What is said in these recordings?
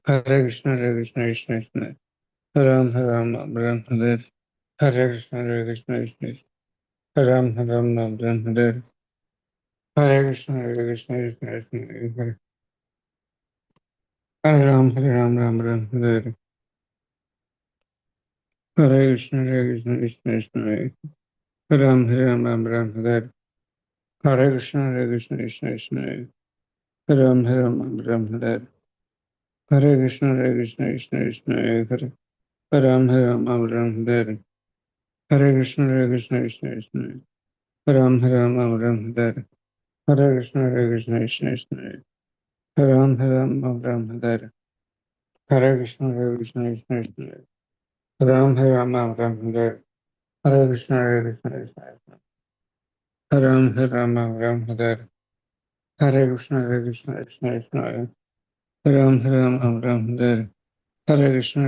Hare Krishna, Krishna Krishna, Ram Ram Ram Hare, Hare Krishna, Krishna Krishna, Ram Ram Ram Hare, Hare Krishna, Krishna Krishna, Hare Ram Ram Hare, Hare Krishna, Krishna Krishna, Ram Ram Hare, Hare Krishna, Krishna Ram Ram Hare, Hare Krishna, Ram Ram Hare, Hare Krishna, Ram Hare, Hare Krishna, Ram Hare, Hare Krishna, Ram Hare, Hare Krishna, Ram Hare, Hare Krishna, Ram Hare, Hare Krishna,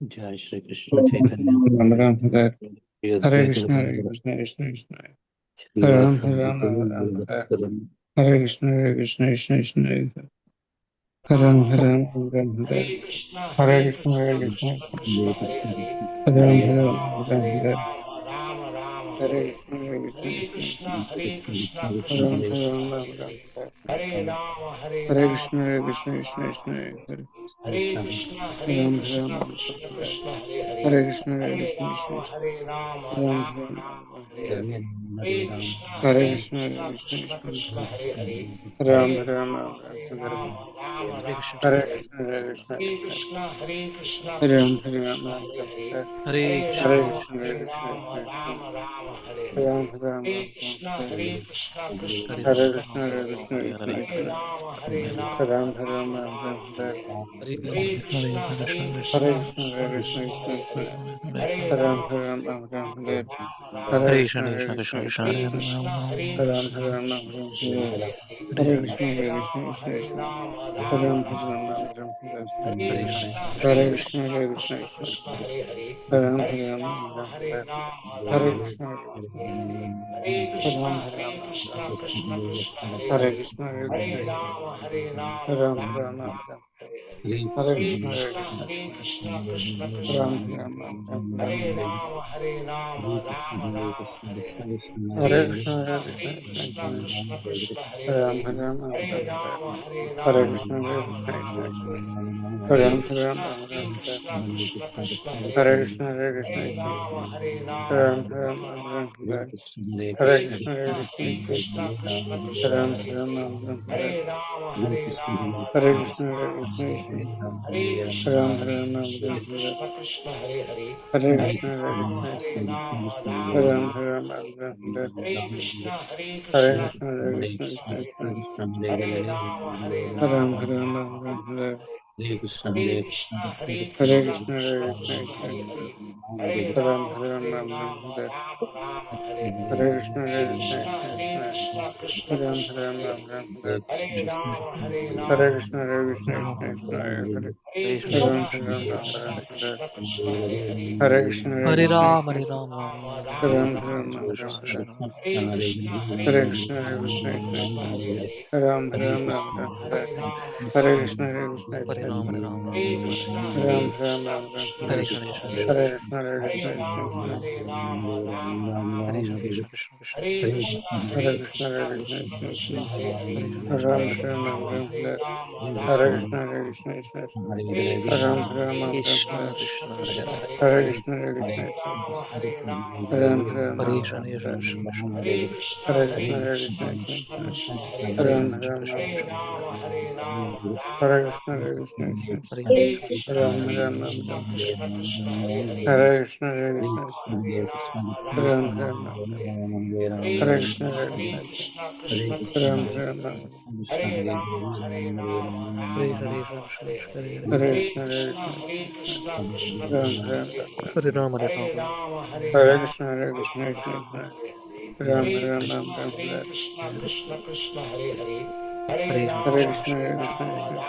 Jai Shri Krishna Chaitanya Ram Hare, Shri Hare Advaita Gadadhara Krishna, Shri Ram Vasudeva Hare, Bhaktavan Hare Krishna, Ram Hare, Hare Krishna, Hare Krishna Krishna Ram Hare Hare, Hare Krishna Krishna Krishna Ram Hare Hare, Hare Krishna Krishna, Krishna Ram Hare, Hare Krishna, Ram Hare Ram Hare Krishna, Ram Hare, Hare Krishna, Hare Krishna, Ram Hare, Hare Krishna, Hare Hare Krishna, Ram Hare, Hare Hare Ram, Krishna, Hare Ram, Hare Hare, Hare Ram Hare, Hare Krishna, Hare Krishna, Hare Krishna Krishna, Krishna, Hare Hare, Ram Hare, Hare Hare Krishna, Krishna, Krishna Krishna, Krishna Hare Hare, Ram Ram, Ram Hare, Hare Hare Hare, Krishna, Ram Hare, Hare Krishna, Krishna Hare Krishna, Krishna, Ram Hare, Hare Krishna, Ram Hare, Hare Krishna, Ram Hare Krishna, Ram Hare Krishna, Ram Hare Krishna, Ram Hare Krishna, Ram Hare Krishna, Ram Hare Krishna, Hare Hare Krishna, Krishna, Hare Ram, Hare Ram, Ram Hare Hare Hare Krishna, Krishna, Hare Krishna, Krishna Hare Ram Ram, Hare Ram, Hare Hare Krishna, Krishna Krishna, Hare Ram Ram, Hare Krishna, Hare Krishna, Krishna Krishna, Hare Hare Krishna, Ram, Ram Hare Krishna, Ram Hare Krishna, Krishna Krishna, Hare Krishna, Hare Krishna, Ram Krishna Hare Krishna, Hare Ram, Hare Ram, Ram Ram, Hare Ram Hare, Krishna Krishna, Krishna Hare Krishna, Ram Hare Krishna, Hare Ram, Hare Ram, Ram Ram, Hare Ram Hare Krishna, Krishna Krishna, Hare Krishna, Hare Krishna, Krishna Krishna, Krishna Hare Krishna, Hare Krishna, Krishna Ram Krishna, Hare Krishna, Ram Krishna Krishna, Hare Hare, Hare Krishna, Ram Hare Krishna, Krishna Krishna, Krishna Hare Krishna, Ram Krishna, Krishna Krishna, Hare Krishna, Hare Hare, Krishna Krishna, Ram Hare Krishna, Hare Krishna, Hare Krishna, Krishna Ram Krishna, Hare Ram, Hare Ram, Hare Hare Krishna, Hare Krishna, Ram Hare Krishna, Krishna Krishna, Hare Ram, Hare Hare Ram, Hare, Krishna Krishna, Krishna Hare Hare, Hare Krishna, Ram Hare Ram, Hare Ram, Ram Hare Krishna, Ram Hare Hare, Hare Krishna Krishna, Krishna, Krishna Krishna, Hare Hare,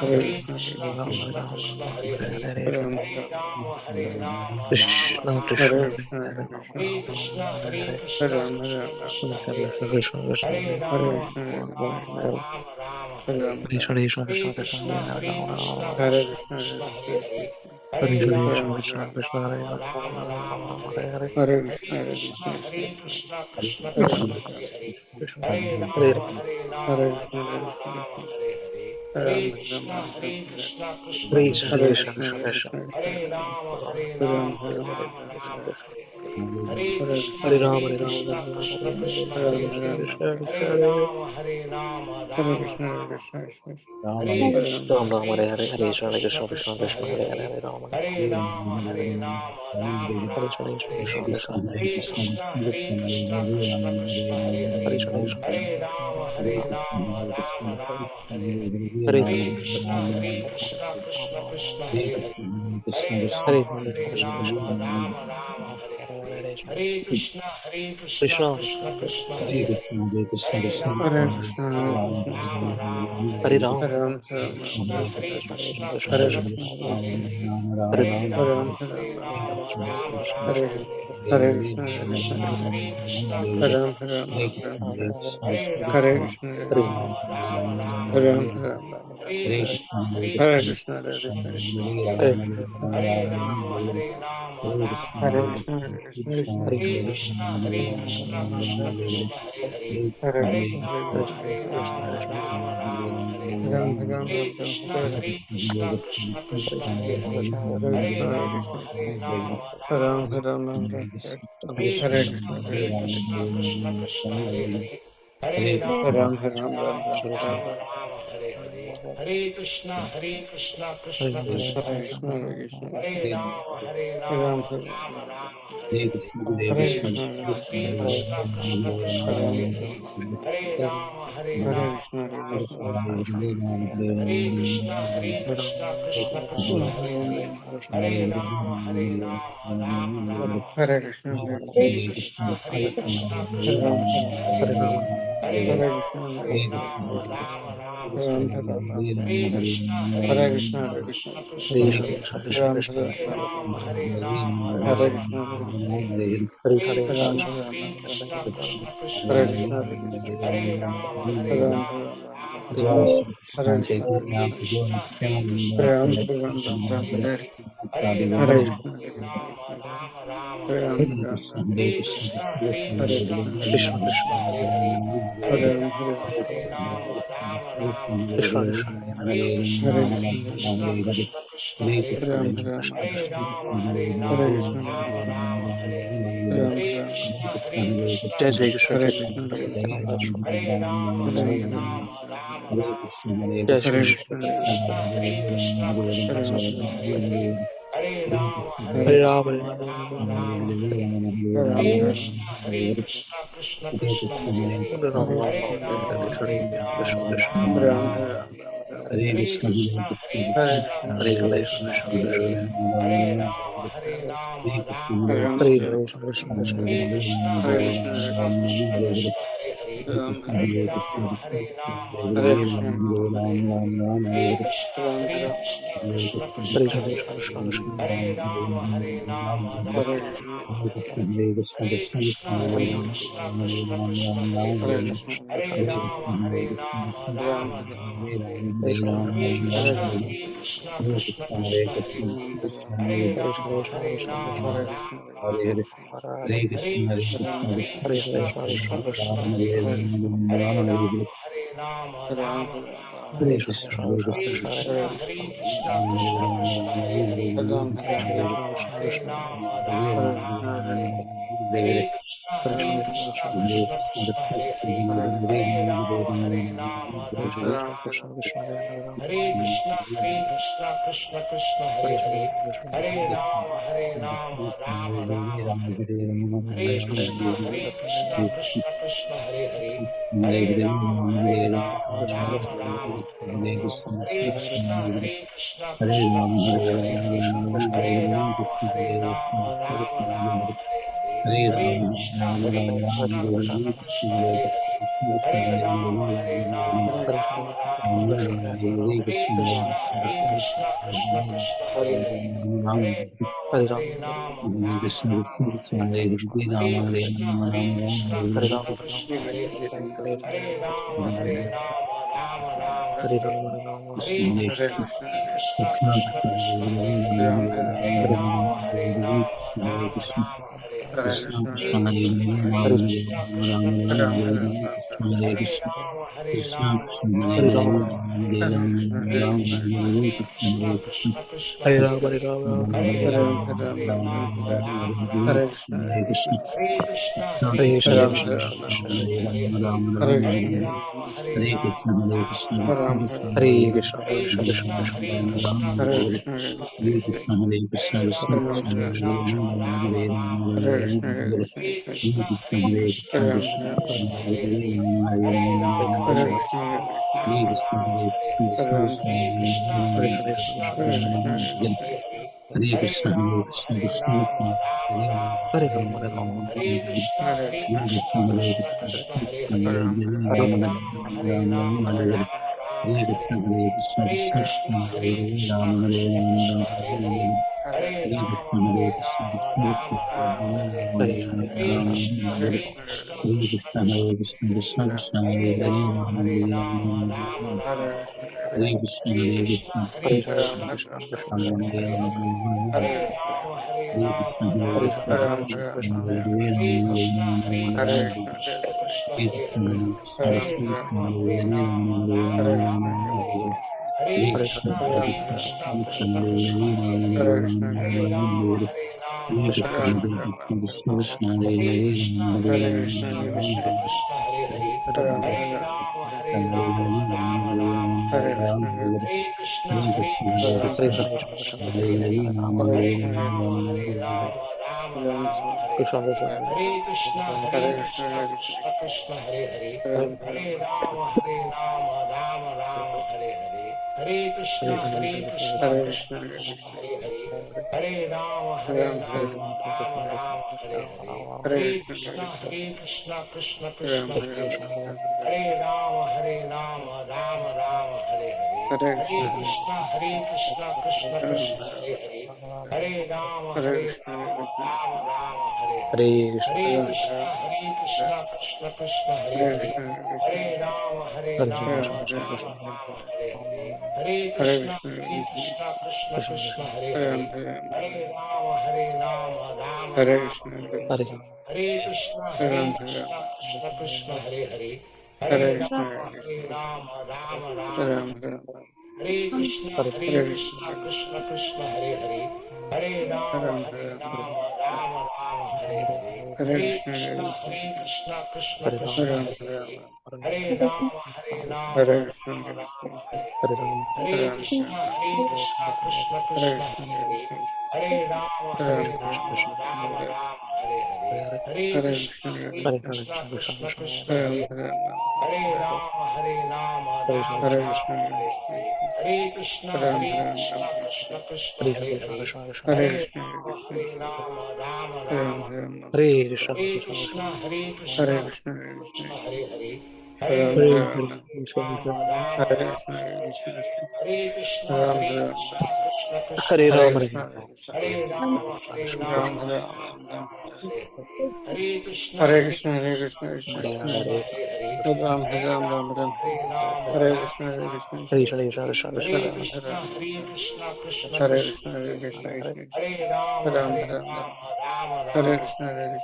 Hare Krishna Krishna, Hare Hare Krishna, Rama Rama Rama Hare Hare Ram Rama Ram, Krishna Hare Krishna Krishna, Hare Hare Rama Krishna, Rama Rama Hare Hare Ram Ram Ram, Krishna Krishna Krishna Krishna Hare Hare Rama Krishna, Hare Rama Krishna, Rama Hare Ram Hare Ram, Krishna Krishna Krishna Hare Rama Rama Rama Hare Krishna, Hare Krishna, Hare Krishna Ram Krishna Ram, Krishna Hare Rama Rama Hare Hare Hare Krishna, Hare Krishna, Ram Ram, Krishna Hare Hare Krishna, Hare Krishna, Ram Ram, Krishna Hare Krishna Krishna, Krishna Hare Krishna Krishna, Hare Ram Hare Ram, Krishna Krishna Hare Hare Krishna, Rama Hare Rama Hare Ram Krishna Ram, Krishna Krishna Hare Hare Krishna, Hare Krishna, Ram Ram Ram, Ram Hare Hare Hare Krishna Krishna Krishna Krishna Hare Hare Hare Rama Hare Hare Krishna Krishna Krishna Hare Krishna Krishna Krishna Hare Krishna Hare Hare Krishna Krishna Krishna Hare Krishna, Krishna Krishna, Hare Hare, Hare Rama, Hare Hare Krishna, Hare Rama, Krishna, Rama Rama, Hare Hare Ram, Hare, Hare Ram, Hare Hare Ram, Krishna, Hare Hare Krishna, Krishna, Hare Krishna Krishna, Krishna, Hare Hare Hare, Krishna, Hare Hare Rama, Ram, Hare Hare Ram, Rama, Hare Rama Krishna, Rama, Hare Hare Hare, Hare Krishna, Hare Hare Krishna, Krishna, Hare Krishna, Hare Krishna Ram, Hare Krishna, Ram, Hare Hare Hare, Hare Hare Krishna, Hare Hare Krishna, Rama, Rama Hare Ram, Rama, Hare Ram, Hare Hare, Hare Hare Hare Krishna, Krishna, Hare Krishna, Hare Hare, Hare Krishna, Hare Krishna, Hare Hare, Hare Rama, Rama Rama, Hare Hare, Hare Hare Krishna, Hare Hare Krishna, Hare Rama, Rama Rama, Hare Hare, Ram, Hare Ram, Hare Ram, Krishna, Hare Hare Krishna, Krishna Krishna, Hare Hare, Hare Hare Krishna, Hare Rama, Krishna, Hare Rama, Ram, Rama Hare Ram, Rama, Ram, Hare Hare Hare, Hare Krishna, Hare Hare Krishna, Krishna, Krishna Krishna, Hare Hare, Hare Ram, Rama, Hare Hare Ram, Ram, Rama, Ram, Rama Hare Rama, Hare Hare, Hare Krishna, Hare Krishna, Krishna Hare Krishna, Hare Krishna, Hare Hare, Krishna, Hare Rama, Hare Ram, Rama, Hare Ram, Rama Ram, Rama, Hare Hare, Hare Hare Krishna, Krishna, Hare Hare Krishna, Krishna, Krishna Krishna, Ram, Hare Hare Hare, Ram, Hare Rama, Hare Hare Rama, Krishna, Hare Rama Krishna, Rama, Hare Hare, Hare Krishna, Hare Krishna, Krishna Krishna, Hare Hare, Hare Rama, Hare Rama, Rama Rama, Hare Hare Hare, Krishna, Hare Hare Krishna, Krishna, Hare Krishna, Krishna Ram, Krishna, Hare Hare Hare, Hare Hare Rama, Krishna, Hare Hare Krishna, Rama, Rama Rama, Ram, Hare Hare Hare, Ram, Hare Krishna, Hare Hare Krishna, Krishna, Hare Krishna Krishna, Krishna, Hare Hare, Ram, Hare Hare Ram, Rama, Hare Rama, Hare Rama Krishna, Hare Rama, Krishna, Hare Hare, Hare Ram, Krishna, Hare Hare Ram, Krishna, Krishna Krishna, Hare Hare Krishna, Hare, Hare Krishna, Hare Rama, Hare Ram, Rama, Hare Ram, Rama Hare Rama, Krishna, Hare Hare Krishna, Krishna, Hare Krishna, Ram, Hare Krishna Ram, Krishna, Ram, Hare Hare Hare, Hare Hare Rama, Krishna, Hare Hare Krishna, Rama, Rama Rama, Hare Ram, Hare, Hare Ram, Hare Krishna, Hare Hare Krishna, Krishna, Hare Krishna Krishna, Krishna, Hare Hare, Hare Hare Ram, Hare Rama, Ram, Hare Rama, Rama Rama, Hare Krishna Hare, Krishna, Hare Krishna, Hare Hare Krishna, Krishna, Krishna Krishna, Hare Krishna Hare, Ram, Krishna Hare Ram, Krishna Hare Krishna, Rama, Hare Hare Rama, Krishna, Hare Rama Krishna, Rama, Hare Hare, Ram, Hare Hare Ram, Krishna, Hare Krishna, Jai Jai Krishna Krishna Hare Chaitanya Krishna, Krishna, Hare Hare Hare, Krishna, Nityananda Sri Hare Rama, Hare Hare Hare Rama, Ram, Rama Hare Rama, Jai Hare Shri Hare Hare, Krishna Krishna, Hare Hare Chaitanya Krishna, Krishna, Hare Krishna, Krishna Hare Krishna, Ram, Hare Hare, Hare Rama, Hare Hare Ram Hare Rama, Ram Rama Rama, Hare Hare, Hare Ram, Hare Hare Krishna, Hare Krishna, Krishna Krishna, Hare Hare, Hare Ram Hare Hare Rama, Hare Hare Krishna Rama, Krishna Rama Rama, Hare Hare Krishna, Hare Krishna, Hare Krishna Hare Krishna, Krishna Hare Krishna Hare, Hare Rama, Hare Rama, Rama Hare Rama, Hare Hare Hare, Krishna Krishna Hare Krishna, Hare Krishna, Krishna Krishna, Hare Hare, Hare Rama, Hare Rama, Rama Rama, Hare Hare, Hare Krishna, Hare Krishna, Krishna Hare Krishna, Hare Hare Krishna Hare, Krishna Hare Rama, Hare Rama, Rama Rama, Hare Hare, Hare Krishna, Hare Hare Ram Krishna, Krishna Krishna, Hare Hare, Krishna Hare Krishna Rama, Hare Rama, Rama Rama, Hare Hare, Hare Hare Krishna Krishna, Krishna Hare Krishna, Krishna Krishna, Hare Hare, Hare Hare Rama, Krishna Hare Krishna Rama, Krishna Rama Hare Rama, Hare Hare Hare, Hare Hare Krishna, Hare Hare Krishna, Krishna Krishna Krishna Krishna Krishna, Hare Hare, Hare Rama, Hare Rama, Rama Rama, Hare Hare Krishna Hare, Krishna Krishna Hare Krishna Krishna, Hare Krishna, Krishna Krishna, Hare Hare, Hare Hare Krishna Rama, Krishna Hare Krishna Rama, Rama Rama, Hare Hare, Hare Krishna, Hare Hare Krishna Krishna, Krishna Krishna Krishna Krishna, Hare Hare, Hare Rama, Hare Rama, Hare Rama Krishna Rama, Krishna Krishna Hare Ram Hare Krishna, Hare Krishna, Krishna Krishna, Hare Hare Hare, Krishna Hare Rama, Hare Rama, Rama Rama, Hare Hare, Hare Hare Krishna, Hare Krishna, Krishna Krishna Krishna, Hare Hare, Hare Rama, Hare Rama, Rama Rama, Hare Hare, Hare Krishna, Hare Krishna, Krishna Krishna, Hare Hare, Hare Rama, Hare Rama, Rama Rama, Hare Hare, Hare Krishna, Hare Krishna, Krishna Krishna, Hare Hare, Hare Rama, Hare Rama, Rama Rama, Hare Hare, Hare Krishna, Hare Krishna, Krishna Krishna, Hare Hare, Hare Rama, Hare Rama, Rama Rama, Hare Hare, Hare Krishna, Hare Krishna, Krishna Krishna, Hare Hare, Hare Rama, Hare Rama, Rama Rama, Hare Hare, Hare Krishna, Hare Krishna, Krishna Krishna, Hare Hare, Hare Rama, Hare Rama, Rama Rama, Hare Hare, Hare Krishna, Hare Krishna, Krishna Krishna, Hare Hare, Hare Rama, Hare Rama, Rama Rama, Hare Hare, Hare Krishna, Hare Krishna, Krishna Krishna, Hare Hare, Hare Rama, Hare Rama, Rama Rama, Hare Hare, Hare Krishna, Hare Krishna, Krishna Krishna, Hare Hare, Hare Rama, Hare Rama, Rama Rama, Hare Hare, Hare Krishna, Hare Krishna, Krishna Krishna, Hare Hare, Hare Rama, Hare Rama, Rama Rama, Hare Hare, Hare Krishna, Hare Krishna, Krishna Krishna, Hare Hare, Hare Rama, Hare Rama, Rama Rama, Hare Hare, Hare Krishna, Hare Krishna, Krishna Krishna, Hare Hare, Hare Krishna, Krishna Krishna, Hare Rama, Hare Hare Ram, Hare Rama, Ram, Hare Hare Krishna, Hare Krishna, Krishna Krishna, Hare Ram, Hare, Hare Rama Ram, Rama, Rama Rama, Hare Hare. Hare Krishna, Hare Krishna, Krishna Krishna, Hare Hare, Rama Hare, Rama Rama, Hare Hare. Hare Hare Krishna, Hare Krishna, Krishna Krishna, Hare Ram, Hare, Rama Hare Hare, Hare Rama Hare Rama, Ram, Hare Hare. Hare Hare Krishna, Hare Krishna, Krishna Krishna, Hare Hare, Rama Hare, Rama Hare Hare. Hare Hare Krishna, Hare Krishna, Hare Krishna Hare Krishna, Ram, Ram, Krishna Krishna, Rama Hare Hare, Rama Hare Hare. Hare Hare Krishna, Hare Hare Krishna, Hare Krishna Ram, Krishna, Krishna Hare Hare Hare, Rama Hare, Rama Hare Hare Hare. Hare Krishna, Hare Krishna, Krishna Krishna, Hare Hare, Rama Hare, Rama Hare Hare. Hare Hare Krishna, Hare Hare Ram, Krishna, Krishna Krishna Krishna, Krishna, Hare Hare, Rama Hare, Rama Hare Hare. Hare Krishna, Krishna Hare Krishna, Krishna Krishna, Hare Hare, Rama Hare, Rama Hare Hare. Hare Hare Krishna, Ram, Hare Krishna, Krishna Krishna, Hare Hare, Rama Hare, Rama Hare Hare. Hare Krishna, Hare Hare Krishna, Hare Krishna Krishna Krishna, Krishna, Hare Hare, Rama Hare, Rama Hare Hare. Krishna Krishna, Hare Hare Krishna Krishna, Hare Ram, Krishna Krishna, Hare Krishna, Hare Hare Hare Krishna, Hare Krishna Krishna Krishna, Krishna Krishna, Hare Hare Ram, Hare Krishna, Ram, Hare Hare Krishna, Ram, Hare Krishna, Hare Ram, Ram, Hare Hare Krishna, Hare Ram, Ram, Hare Krishna, Hare Ram, Krishna Krishna, Hare Hare Krishna, Hare Hare Krishna Krishna Krishna, Ram, Hare Krishna Hare Krishna Krishna, Krishna, Ram, Hare Krishna Krishna Krishna, Hare Krishna, Ram, Hare Krishna Krishna Krishna, Hare Krishna, Ram, Hare Hare Krishna Krishna, Hare Krishna, Ram, Hare Hare Ram, Hare Krishna, Ram, Krishna Krishna Ram, Krishna, Hare Krishna, Hare Krishna, Krishna Hare Krishna, Hare Ram, Hare Krishna, Hare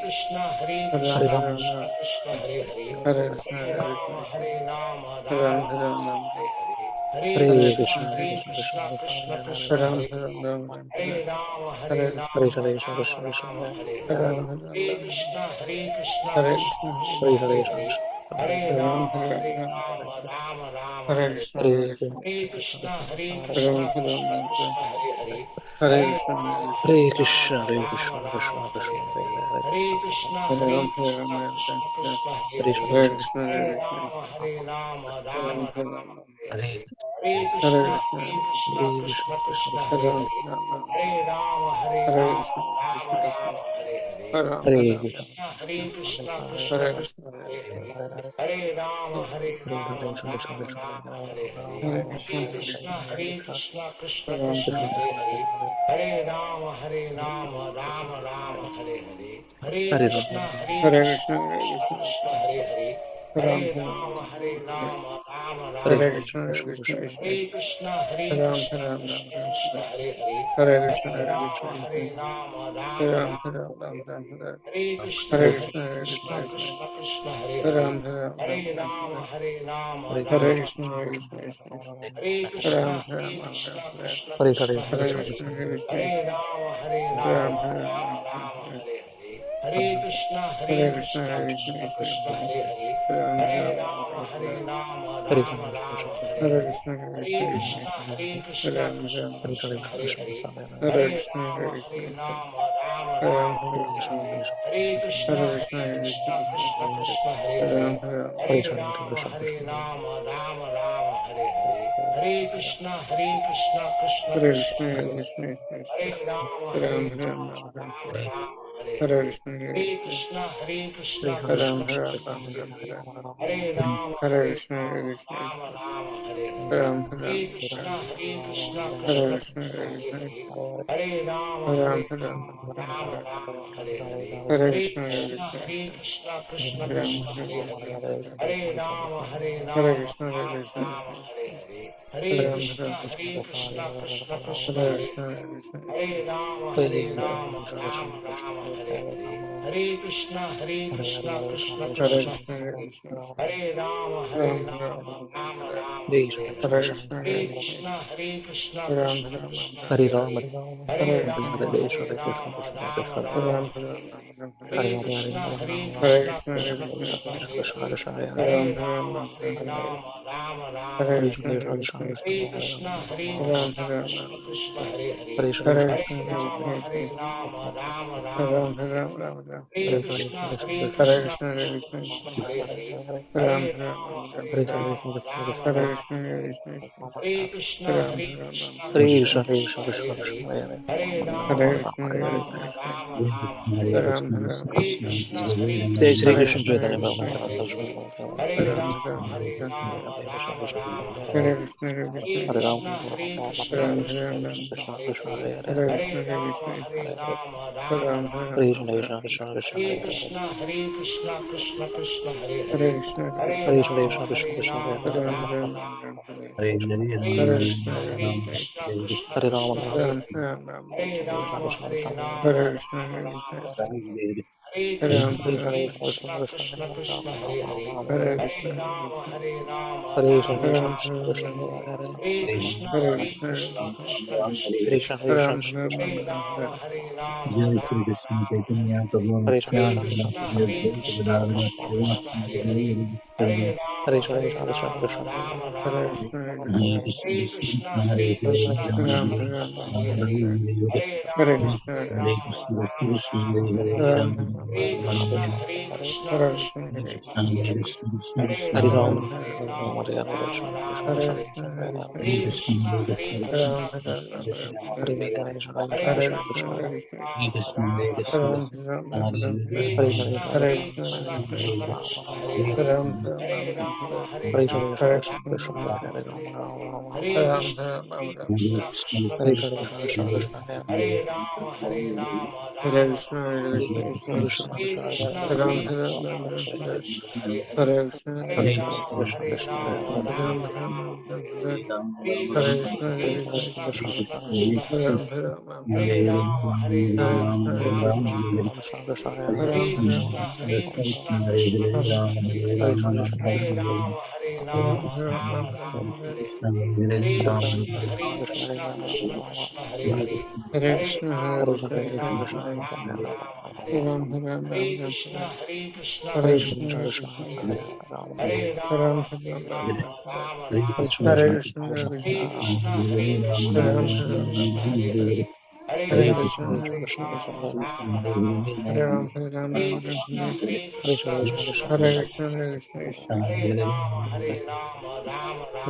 Krishna, Hare Krishna Krishna Krishna, Ram, Hare Krishna, Hare Krishna, Hare Krishna Ram, Hare Krishna, Hare Krishna, Ram, Hare Ram, Hare Krishna, Hare Krishna, Ram, Hare Hare Krishna, Krishna Hare Krishna Krishna, Krishna Krishna, Ram, Hare Hare Hare Krishna, Hare Krishna Krishna Krishna, Ram, Hare Hare Krishna, Hare Hare Krishna Krishna, Ram, Hare Krishna, Hare Hare Krishna, Krishna Krishna, Ram, Hare Krishna, Hare Hare Krishna, Krishna, Hare Krishna, Krishna Krishna, Hare Ram, Hare Hare Krishna, Krishna, Hare Krishna, Ram, Hare Hare Krishna, Hare Krishna, Krishna Krishna, Ram, Hare Krishna, Krishna Krishna, Ram, Hare Krishna, Hare Hare Krishna, Krishna, Hare Krishna, Krishna Krishna, Hare Krishna, Hare Krishna, Ram, Krishna Krishna, Hare Ram, Hare Krishna, Hare Krishna, Ram, Hare Hare Krishna, Krishna, Hare Krishna Krishna, Krishna, Krishna Ram, Hare Krishna, Hare Krishna, Ram, Hare Krishna, Hare Krishna, Ram, Hare Hare Krishna, Krishna, Hare Krishna Krishna, Krishna, Ram, Hare Hare Hare Krishna, Krishna, Krishna Hare Krishna, Ram, Hare Krishna, Hare Krishna, Ram, Hare Krishna, Krishna Krishna, Hare Krishna, Hare Krishna Krishna, Krishna, Ram, Hare Hare Krishna, Krishna Hare Krishna, Hare Krishna, Ram, Hare Krishna, Krishna Krishna, Hare Krishna, Hare Krishna, Hare Ram, Hare Krishna, Krishna Krishna, Krishna, Hare Krishna, Krishna Krishna, Ram Ram Ram Ram Hare, Hare Krishna, Hare Krishna, Ram Ram Ram Ram Hare, Hare Krishna, Hare Krishna, Ram Ram Ram Ram, Hare Krishna, Hare Krishna, Ram Ram Ram Ram Hare, Hare Krishna, Hare Krishna, Ram Ram Ram Ram Hare, Hare Krishna, Hare Krishna, Ram Ram Ram Hare, Hare Krishna, Hare Krishna, Hare Krishna, Hare Krishna, Ram Ram Ram Ram Hare, Hare Krishna, Hare Krishna, Ram Ram Ram Ram Hare Hare, Ram, Hare Ram, Hare Hare Krishna, Hare Hare Krishna, Krishna, Krishna Krishna, Krishna Ram Ram Ram Ram Hare Hare, Hare, Hare Ram, Ram Hare Ram, Krishna, Hare Hare Hare Krishna, Krishna, Krishna Krishna, Hare Ram Hare, Ram Ram Ram Hare, Hare Hare Krishna, Krishna, Hare Krishna Krishna, Krishna, Hare Ram, Ram Ram Ram Hare, Hare Krishna, Hare Krishna Krishna, Krishna, Hare Krishna Krishna, Ram Ram Ram Ram Hare Hare, Krishna, Krishna Krishna, Hare Krishna, Hare Krishna, Hare Hare, Ram Ram Ram Ram Hare Hare, Krishna, Krishna Krishna, Hare Hare Krishna, Hare Krishna, Ram Ram Ram Hare Hare, Krishna, Hare Krishna, Krishna Krishna, Hare Hare, Hare Krishna, Hare Hare Hare, Krishna, Ram Ram Ram Ram Hare, Jai Shri Hare Krishna Krishna, Hare Chaitanya Prabhu Krishna, Nityananda Shri Nityananda, Ram Ram Ram Hare, Hare Krishna, Krishna Hare Hare Hare, Krishna, Hare Krishna, Hare Ram, Hare Ram Krishna, Ram Krishna Ram Ram, Krishna, Krishna Hare Hare, Hare Hare Krishna, Hare Krishna, Hare, Ram Hare Ram Krishna, Ram Krishna Ram, Krishna, Krishna Hare Hare, Hare Krishna, Hare Hare Krishna, Krishna, Krishna Krishna, Krishna Hare Hare, Ram Ram Ram Hare, Hare Krishna, Hare Krishna, Hare Krishna, Hare Ram, Hare Ram Ram Ram Ram Krishna, Hare, Krishna Krishna, Krishna Hare Hare, Hare Krishna, Hare Krishna, Ram Hare Krishna, Ram Krishna Ram Krishna, Krishna Hare Hare, Hare Krishna, Hare Krishna, Hare Krishna, Krishna Ram Krishna, Ram Krishna Ram Hare Hare, Hare, Hare Krishna, Hare Krishna, Hare Krishna, Krishna Ram Krishna, Ram Krishna Ram Ram Hare, जय श्री कृष्ण चैतन्य प्रभु Hare Krishna, Nityanand Krishna जय Krishna, Advaita Gadadhar श्रीवासादि Gaur Hare Krishna, Krishna Krishna, Hare Krishna, Hare Hare Krishna, Krishna Krishna Hare Hare Hare Krishna, Ram Ram Hare Ram Ram Ram Ram Ram Hare Hare, Hare Hare Hare Krishna, Hare Hare Krishna, Krishna Krishna Hare Hare Ram Ram Ram Ram Ram Ram Ram Hare Hare, Hare Hare Krishna, Hare Hare Krishna Krishna, Hare Krishna Krishna Krishna Hare Hare Ram, Ram Hare Hare Ram Ram, Ram Hare Hare, Hare, Krishna Krishna, Hare Krishna Krishna, Krishna, Hare Hare Hare, Krishna, Hare Krishna Hare Krishna Ram Krishna Ram Ram Hare Ram Ram Hare, Hare Hare Hare Krishna, Krishna Hare Krishna, Krishna, Krishna Hare Hare Krishna, Hare Krishna Hare Krishna Ram Krishna Ram Ram Hare Ram Hare Hare, Hare Ram Krishna, Ram Hare Krishna Krishna, Ram Hare Ram Krishna, Hare Hare Hare Ram Krishna Ram Ram Ram Hare, Hare Krishna, Hare Krishna Krishna, Krishna, Hare Hare Ram, Ram Ram Ram Ram Hare Hare, Krishna Hare Krishna Krishna, Krishna Krishna Krishna, Hare Krishna Hare Hare Krishna, Hare Hare Krishna, Krishna, Krishna Krishna, Hare Hare Ram Ram, Ram Ram Ram Hare Hare, Hare Hare Krishna, Hare Hare Krishna, Krishna, Krishna Krishna, Hare Hare Ram Ram Ram Ram Hare, Ram Hare Krishna,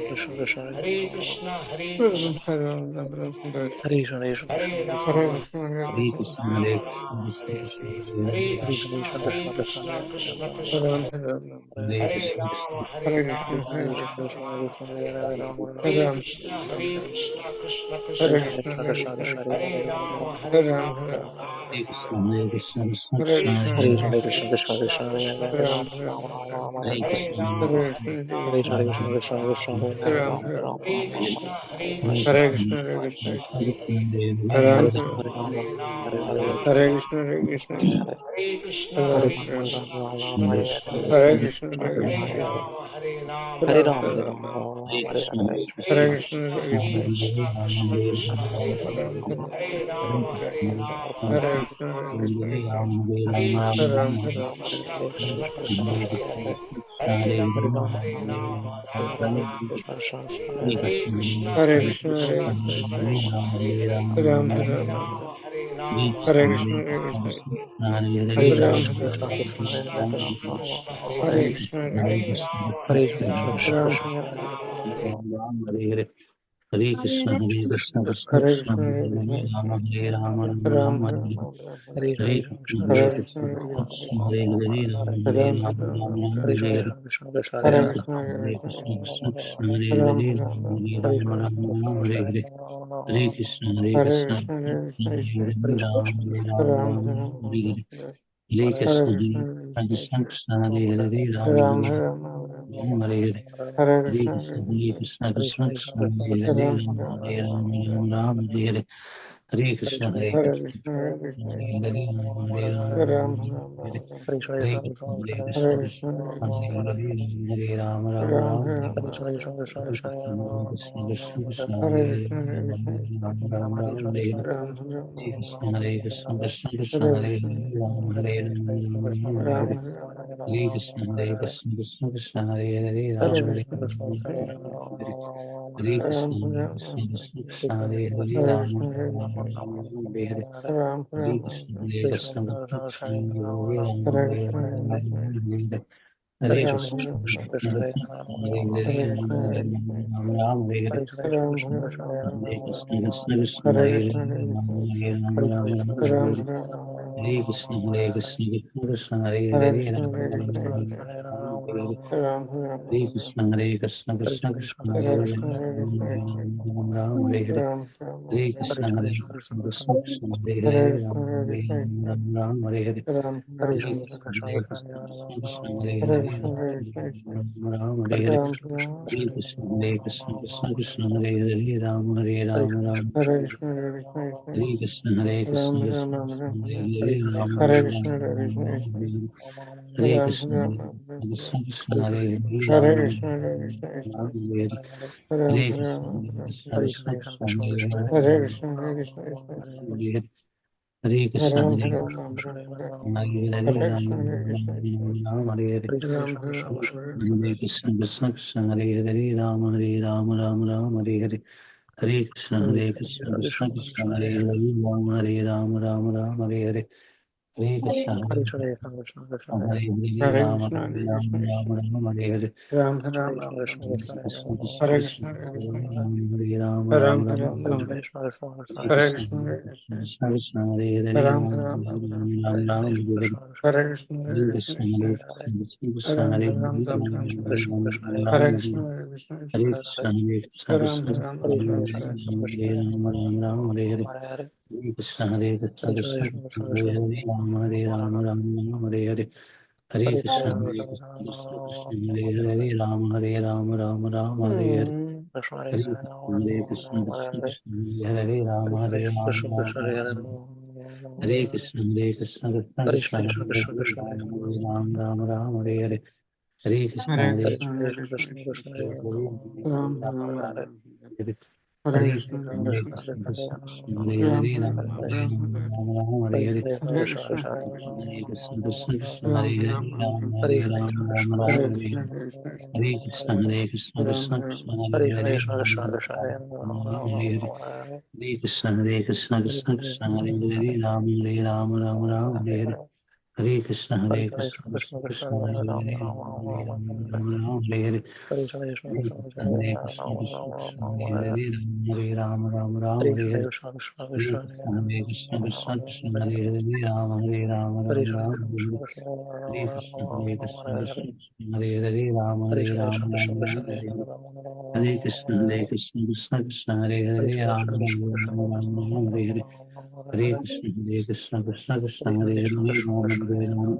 Hare Hare Krishna, Krishna, Krishna Krishna, Krishna Hare Krishna Ram Ram Ram Hare Hare, Hare Ram Hare Hare Ram Krishna, Hare Hare Ram Krishna, Hare Hare Krishna Krishna, Hare Hare Hare Ram Krishna Ram Hare Ram Hare Hare, Krishna Hare Hare Hare Ram Hare Hare Ram Krishna, Ram Krishna Hare Krishna, Hare Ram Ram Ram Hare, Krishna Hare Hare Hare Ram Krishna, Hare Krishna Ram Krishna, Hare Hare Krishna Hare Krishna, Hare Hare Krishna, Krishna, Krishna Krishna Krishna, Krishna, Krishna Hare Ram Ram Ram Ram Hare, Hare Hare Krishna, Krishna, Krishna Hare Krishna, Krishna, Krishna Hare Hare Ram, Ram Ram Ram Ram Hare, Hare Hare Krishna Krishna, Hare Hare Krishna Krishna, Krishna, Hare Krishna Krishna Krishna, Hare Hare Ram Hare Ram Ram Ram Ram Ram Ram Ram Hare Hare, Hare Hare Hare Hare Krishna, Krishna Krishna, Hare Krishna Krishna, Krishna, Hare Krishna Hare Hare Ram Ram Ram Hare Ram Ram Hare, Hare Krishna, Krishna Krishna, Hare Krishna Krishna, Hare Krishna, Krishna Hare Hare Hare Krishna, Krishna Krishna, Krishna Ram Ram Ram Ram Hare, Hare Krishna, Krishna Krishna, Krishna Hare Krishna, Hare Hare Krishna, Krishna Hare Krishna Krishna Krishna Hare Hare Hare Krishna, Krishna Krishna, Hare Ram Ram Ram Hare Hare, Krishna Krishna Hare Hare Krishna, Hare Krishna, Krishna, Krishna Krishna, Hare Ram Ram Ram Hare, Hare Krishna, Hare Krishna, Ram Ram Ram Hare Ram Krishna Hare, Hare Krishna Krishna Hare Krishna Krishna, Hare Hare Hare Krishna, Krishna, Krishna, Ram Ram Ram Ram Hare Hare, Krishna Hare Hare Krishna Krishna, Hare Hare Krishna, Krishna Krishna, Krishna Krishna, Ram Hare Ram Ram Hare, Hare Hare Krishna Krishna, Hare Krishna, Krishna Hare Ram Hare Ram Hare Ram Rama, Hare, Hare Hare, Hare Krishna, Hare Krishna, Hare Hare Ram Rama, Ram Hare Ram Rama, Hare, Hare Hare, Hare Krishna Krishna, Krishna, Hare Krishna Krishna, Hare, Hare Hare Ram Rama, Hare Ram Ram Rama, Hare Hare Krishna Hare, Hare Krishna Krishna Hare Krishna, Krishna, Hare Krishna Krishna, Hare Ram Hare Ram Ram Ram Hare Ram Ram Hare Ram Hare, Krishna Hare Hare Krishna Krishna, Hare Hare Krishna, Ram Hare Hare Ram Krishna, Ram Ram Ram Ram Rama, Hare, Hare Hare Krishna Krishna Krishna, Hare Krishna Hare, Krishna Krishna Hare Hare Ram Rama, Hare Ram Ram Hare Krishna, Krishna Hare Hare, Krishna Hare Hare Krishna Krishna, Krishna Hare Hare Krishna, Hare Ram Hare Ram Ram Ram Ram Ram Ram, Hare Hare Krishna, Krishna, Hare Hare Krishna, Krishna, Krishna Hare Hare, Ram Ram Ram, Ram, Ram Hare Ram, Ram, Hare Hare Krishna, Krishna, Hare Hare Krishna, Krishna, Krishna Ram Hare Ram, Ram, Hare Hare, Hare Krishna, Hare Krishna, Krishna Hare Krishna, Krishna, Hare Hare Hare, Krishna, Ram Ram, Ram Ram Hare Hare, Ram, Hare Krishna, Hare Hare Krishna, Krishna, Hare Krishna Krishna, Hare Hare, Ram Hare Ram Ram, Ram Ram, Ram Hare Hare, Hare Hare Krishna, Krishna, Hare Hare Krishna, Krishna, Krishna Krishna, Hare Ram Hare, Ram, Ram Ram, Ram Ram Hare Hare, Hare Krishna, Hare Hare Krishna, Krishna, Hare Krishna Krishna, Hare Hare, Ram Hare Ram, Ram Ram Ram Hare Ram, Hare, Hare Krishna, Hare Hare Krishna, Krishna, Krishna Krishna, Hare Hare, Ram Ram Hare Ram, Ram, Hare Hare, Hare Hare Krishna, Krishna, Hare Hare Krishna, Krishna, Krishna Krishna, Hare Hare, Ram Ram Hare Ram, Ram Ram Hare Hare, Hare Krishna, Hare Hare Krishna, Krishna, Hare Krishna, Hare Hare, Ram Hare Ram, Ram Ram Ram Hare Hare, Ram, Hare Krishna, Hare Hare Krishna, Krishna Krishna, Hare Hare Krishna, Hare, Ram Hare Ram, Ram Ram Ram Hare Hare, Ram, Hare Krishna, Hare Krishna, Krishna Krishna, Hare Hare Hare, Krishna, Hare Krishna, Ram Ram Ram Hare Hare, Ram Hare Ram, Krishna, Hare Krishna, Krishna Krishna, Hare Hare Krishna, Hare, Ram Hare Ram, Ram Ram Hare Hare, Ram Ram, Hare Krishna, Hare Krishna, Krishna Krishna, Hare Hare, Ram Hare Hare Krishna, Ram, Ram Hare Ram Krishna, Hare Hare, Hare Ram Krishna, Hare Krishna, Ram, Krishna Krishna, Hare Hare, Hare Ram Krishna, Hare Hare Ram, Krishna, Ram Ram Hare Hare, Ram Hare Ram, Krishna, Hare Krishna, Krishna Krishna, Hare Hare, Hare Ram Hare Krishna, Ram, Hare Ram Krishna, Ram Hare Hare, Hare Ram Krishna, Ram, Krishna Krishna, Hare Hare, Hare Ram Krishna, Hare Krishna, Ram Ram Hare Hare, Ram Ram, Hare Krishna, Krishna Krishna, Hare Hare Hare, Krishna, Hare Ram Krishna, Hare Ram, Ram Ram Hare Ram Hare, Ram, Hare Krishna, Hare Krishna, Krishna Krishna, Hare Hare Hare, Krishna, Ram Hare Ram Krishna, Ram Hare Hare, Ram Hare Ram, Krishna, Hare Krishna, Krishna Krishna, Hare Hare Hare, Krishna, Hare Krishna, Ram Ram Hare Hare, Ram Hare Ram, Krishna, Hare Krishna, Krishna Krishna, Hare Hare Hare, Krishna, Ram Hare Ram Krishna, Ram Hare Hare, Ram Hare Ram, Krishna, Hare Krishna, Krishna Krishna, Hare Hare Hare, Krishna, Hare Ram Krishna, Ram Hare Hare, Ram Hare Ram, Krishna, Hare Krishna, Krishna Krishna, Hare Hare, Ram Hare Ram, Ram Hare Krishna, Hare Krishna, Hare Krishna, Hare Ram Krishna, Ram Krishna Ram Krishna, Ram, Hare Hare, Ram Hare Ram Krishna, Hare Ram Krishna, Hare Hare, Hare Ram Krishna, Ram Hare Ram, Krishna, Krishna Hare Hare, Hare Ram Krishna, Hare Ram Krishna, Hare Hare, Ram Hare Krishna, Ram, Hare Krishna, Krishna Krishna, Hare Hare, Hare Ram Krishna, Hare Krishna, Hare Hare, Hare Krishna, Ram Hare Ram Krishna, Ram, Hare Hare Ram Krishna, Hare Krishna, Ram Hare Hare, Ram Hare Krishna, Krishna Krishna, Hare Hare, Ram Hare Ram, Ram Ram Hare Hare, Hare Krishna, Hare Krishna, Krishna Krishna, Hare Hare, Ram Hare Ram, Ram Ram Hare Hare, Hare Krishna, Hare Krishna, Hare Hare, Hare Ram Krishna, Hare Hare Ram, Krishna, Ram Ram Hare Hare, Ram Ram Ram, Krishna Krishna Hare Krishna, Krishna, Hare Hare Krishna, Hare, Ram Ram Ram Ram Ram, Ram, Hare Hare Krishna, Krishna, Hare Hare Krishna, Krishna, Krishna Krishna, Hare Hare, Ram Ram Ram Ram, Ram Ram Hare Hare, Hare Krishna, Hare Hare Krishna, Hare Krishna, Krishna, Krishna Krishna, Ram Hare Ram Hare, Ram, Ram Hare Ram Krishna, Hare Hare Krishna, Hare Krishna, Hare Krishna, Ram Krishna Ram Krishna, Hare Ram, Hare, Ram Ram Hare Hare, Hare Krishna, Hare Krishna, Krishna Krishna, Hare Hare, Ram Hare Ram, Ram Hare Hare, Hare Krishna, Hare Krishna, Krishna Krishna, Hare Hare, Ram Hare Ram, Ram Hare Hare, Hare Krishna, Hare Krishna, Krishna Krishna, Hare Hare, Ram Hare Ram, Hare Krishna, Hare Krishna, Krishna Krishna, Hare Hare, Ram Hare Hare, Hare Krishna, Hare Hare Krishna, Krishna, Hare Krishna, Hare Ram Ram, Hare Krishna, Hare Krishna, Ram Ram Ram, Hare Krishna, Hare Krishna, Ram Ram, Hare Krishna, Hare Krishna, Ram Ram, Hare Krishna, Hare Krishna, Krishna Krishna, Hare Hare, Rama Hare Rama, Rama Rama Hare Hare, Hare Krishna, Hare Krishna, Krishna Krishna, Hare Hare, Rama Hare Rama, Rama Rama Hare Hare, Hare Krishna, Hare Krishna, Krishna Krishna, Hare Hare, Rama Hare Rama, Rama Rama Hare Hare, Hare Krishna, Hare Krishna, Krishna Krishna, Hare Hare, Rama Hare Rama,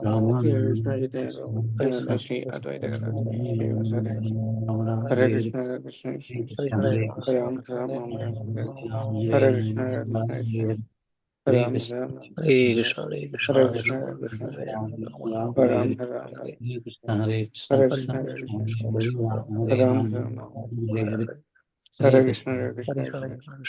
Rama Hare Rama Krishna, Hare Jitendra, Krishna, Shri Advaita Gadadhar, Shri Vasari, Rama Rama Hare Hare Hare, Krishna, Hare Krishna, Hare Krishna Krishna, Krishna, Hare Krishna, Ram Ram Ram Ram, Rama Hare Hare Rama, Krishna, Hare Rama Krishna, Hare Hare, Hare Ram Krishna, Ram, Hare Hare Krishna, Krishna, Hare Krishna, Ram Hare Ram Hare, Ram, Hare Krishna, Hare Krishna, Hare Krishna Krishna, Hare Krishna, Krishna, Hare Hare, Ram Hare Ram Ram, Ram, Hare Hare, Hare Hare Krishna, Krishna, Hare Krishna, Hare Krishna Hare Krishna, Krishna Hare Krishna Hare Hare Ram, Rama, Hare Ram, Ram Hare Rama, Rama Rama, Hare Hare Hare. Krishna, Hare Krishna, Hare Krishna Krishna, Hare Krishna, Hare Hare Hare Krishna Ram, Hare Krishna Ram, Hare Hare Rama, Rama Hare Hare. Hare Hare Hare Krishna, Hare Krishna, Krishna Krishna, Hare Hare, Hare Rama, Rama Hare Hare. Hare Krishna Hare Krishna Krishna, Hare Hare Hare Krishna, Rama Krishna Krishna, Hare Hare, Hare Rama, Rama Hare Hare Hare. Krishna Krishna Krishna Hare Krishna, Hare Krishna, Krishna Krishna, Hare Hare, Rama, Hare Rama Krishna Hare Krishna Hare. Krishna Hare Krishna, Hare Krishna, Krishna Krishna, Hare Hare, Hare Rama, Hare Hare. Hare Krishna, Hare Krishna, Krishna Krishna, Krishna Hare Hare, Rama, Hare Hare. Hare Krishna, Hare Krishna, Krishna Krishna, Hare Hare, Rama, Hare Hare. Hare Krishna, Hare Krishna, Krishna Krishna, Hare Hare, Rama, Hare Hare. Hare Krishna, Hare Krishna, Krishna Krishna, Hare Hare, Rama, Hare Hare Krishna, Hare. Krishna Hare Ram, Ram, Krishna, Ram, Hare Krishna, Krishna Hare Krishna, Krishna, Hare Hare. Hare Rama, Hare Rama, Ram, Rama, Ram, Ram, Hare Krishna, Hare Hare Krishna, Krishna, Hare Krishna Krishna, Krishna, Hare Ram, Hare Ram, Rama, Ram, Hare Rama, Hare Hare Krishna, Hare. Hare Krishna, Hare Krishna, Hare Ram, Ram, Hare Hare Rama, Krishna, Hare Hare Rama, Krishna, Rama Rama, Hare Hare Hare. Hare Krishna Ram, Krishna Ram, Krishna Hare Hare Hare Ram, Rama, Ram, Rama Hare Rama, Hare Hare Krishna Hare Krishna Krishna, Krishna Hare Hare Krishna, Hare Ram, Hare Ram, Hare Rama, Hare Hare Rama, Hare Rama Krishna Krishna, Krishna Hare Krishna Krishna, Hare Hare Hare Ram, Hare Hare Krishna Hare Krishna, Krishna Krishna, Hare Krishna Krishna, Krishna Ram, Hare Hare, Ram, Hare Hare Rama, Rama Hare Rama, Hare Hare Krishna Krishna, Krishna Krishna Hare Hare Ram, Krishna, Hare Hare Rama, Hare Rama, Rama Rama, Hare Hare Hare. Krishna Krishna Krishna Hare Hare Hare Krishna, Krishna, Hare Krishna, Hare Hare Ram, Rama, Ram, Rama Hare Rama, Hare Krishna Hare. Krishna Hare Krishna Krishna, Hare Hare Krishna, Krishna Krishna, Hare Hare Ram, Ram, Rama, Hare Rama, Rama Rama, Hare Hare Hare. Krishna Krishna Krishna Hare Hare Rama Rama Hare Rama Hare Hare, Hare Hare Rama, Hare Rama Krishna Rama, Krishna Hare Krishna Hare Hare Rama Rama Hare Rama Krishna, Hare Hare Hare Krishna, Hare Hare. Ram, Krishna Ram, Krishna Krishna Hare Hare Rama Rama Rama Hare Hare Hare Krishna, Hare Krishna, Hare Krishna Hare Krishna Krishna, Krishna, Krishna Hare Hare Krishna Krishna, Hare Hare Rama Rama Ram, Rama Hare Ram, Hare Ram, Hare Hare Krishna, Hare Krishna, Krishna Hare Hare Krishna, Krishna Krishna Krishna Hare Hare Ram, Rama Ram, Rama Hare Rama Hare Hare Hare Krishna, Hare Krishna, Hare Krishna Krishna Krishna, Krishna Krishna Hare Ram, Hare Ram, Rama Rama Hare Hare Hare Krishna, Hare Krishna, Hare Krishna Krishna Krishna Ram, Krishna Ram, Hare Rama Hare Krishna, Hare Krishna Krishna Ram, Krishna Hare Rama Hare Hare Hare Krishna, Hare Krishna Krishna Krishna Hare Hare Ram, Rama Rama Hare Hare Hare Krishna, Hare Krishna Krishna Krishna Hare Hare Rama Hare Hare Hare Hare Krishna, Krishna Krishna Krishna Hare Hare Krishna, Hare Rama Rama Hare Hare Hare Krishna, Ram, Ram, Hare Krishna Hare Krishna Krishna, Krishna Hare Hare Krishna, Hare Rama Rama Hare Hare Hare Hare Krishna Krishna Krishna Hare Hare Rama Ram, Rama Hare Hare Krishna, Hare Hare Krishna Krishna, Krishna Krishna Krishna Hare Hare Rama Hare, Rama Rama Rama, Hare Hare Hare Hare. Hare Hare Hare Krishna, Hare Krishna, Hare Krishna Rama Krishna, Rama Hare Rama Hare Hare Hare Hare Hare Krishna, Hare Krishna, Hare Hare Krishna, Rama Ram, Rama Rama Hare Hare Hare Krishna Krishna Hare Hare Hare Krishna, Rama Rama Rama Hare Hare Hare Krishna, Hare Ram, Krishna, Ram, Hare Hare Hare Krishna Krishna Krishna Hare Hare Hare Krishna, Rama Rama Hare Hare Hare Hare Krishna, Ram, Hare Ram, Hare Krishna, Hare Krishna Krishna Krishna Krishna Hare Hare Rama Rama Hare Rama Krishna, Hare Hare Hare Hare Hare Krishna Ram, Krishna Ram, Krishna Hare Hare Rama Hare Rama Hare Krishna, Hare Rama Rama Hare Rama, Hare Hare Krishna Krishna Krishna Hare Hare Rama Rama Krishna, Hare Hare Hare Krishna, Rama, Hare Rama Rama Hare Rama, Krishna Krishna Krishna Hare Hare Rama Rama Hare Hare Hare Krishna, Hare Krishna Krishna Krishna Krishna Hare Hare Hare Krishna, Hare Hare Rama, Ram, Hare Ram, Rama Hare Rama Rama Rama, Hare Rama Rama Rama Hare Hare Hare Ram, Krishna Krishna Hare Hare Hare Rama, Hare Rama Hare Rama Rama Rama Hare Hare Hare Krishna, Hare Krishna Krishna Krishna Hare Hare Hare Rama Rama Rama Rama Hare Hare Hare Krishna Krishna Krishna Hare Hare Rama Rama Rama Rama Hare Hare Hare Krishna Krishna Krishna Hare Hare Rama Rama Rama Rama Hare Hare Hare Krishna Krishna Krishna Hare Hare Rama Rama Rama Hare Hare Hare Krishna Krishna Krishna Hare Hare Rama Rama Rama Hare Hare Hare Krishna Krishna Krishna Hare Hare Rama Rama Rama Hare Hare Hare Krishna, Krishna Hare Krishna, Krishna Krishna Krishna Hare Hare Rama Rama Rama Hare Hare Hare Hare Hare Krishna, Krishna Krishna Krishna Hare Hare Hare Rama Rama Hare Hare Hare Hare Hare Krishna Krishna, Krishna Krishna Krishna Hare Hare Rama Rama Hare Hare Hare Ram Ram Hare Hare Hare Krishna Krishna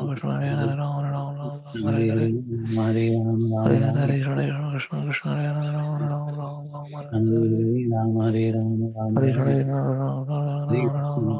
Krishna Hare Hare Rama Rama Hare Hare Hare Hare Ram Hare Ram Hare Ram Krishna Krishna Krishna Hare Hare Rama Rama Hare Hare Ram Hare Ram Ram Hare Ram Hare Hare Krishna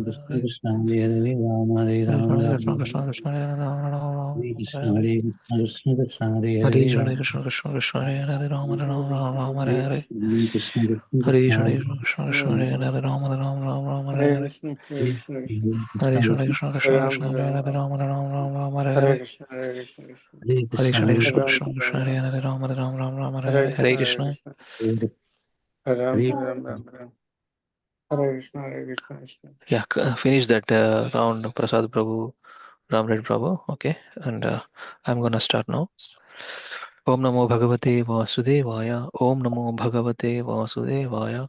Krishna Krishna Hare Hare Ram Hare Hare Ram Ram Krishna Krishna Krishna Hare Hare Rama Hare Hare Krishna Hare Hare Krishna Krishna Krishna Hare Hare Hare Ram Krishna Krishna Krishna Hare Hare Rama Rama Hare Hare Hare Krishna Krishna Hare Krishna Krishna Krishna Krishna Hare Hare Rama Rama Hare Hare Hare Krishna, Hare Hare Krishna, Hare Krishna Krishna Krishna Krishna Ram, Krishna Hare Hare Ram, Rama Rama Hare Hare Hare Krishna, Hare Krishna, Hare Hare Krishna Krishna Hare Krishna Ram, Krishna Krishna Ram, Hare Hare Rama Rama Hare Hare Hare Hare Krishna, Hare Krishna Krishna, Hare Ram, Hare Ram, Ram, Hare Krishna, Hare Krishna, Krishna. Yeah, finish that round, Prasad Prabhu, Ramred Prabhu. Okay, and I'm gonna start now. Om Namo Bhagavate Vasudevaya. Om Namo Bhagavate Vasudevaya.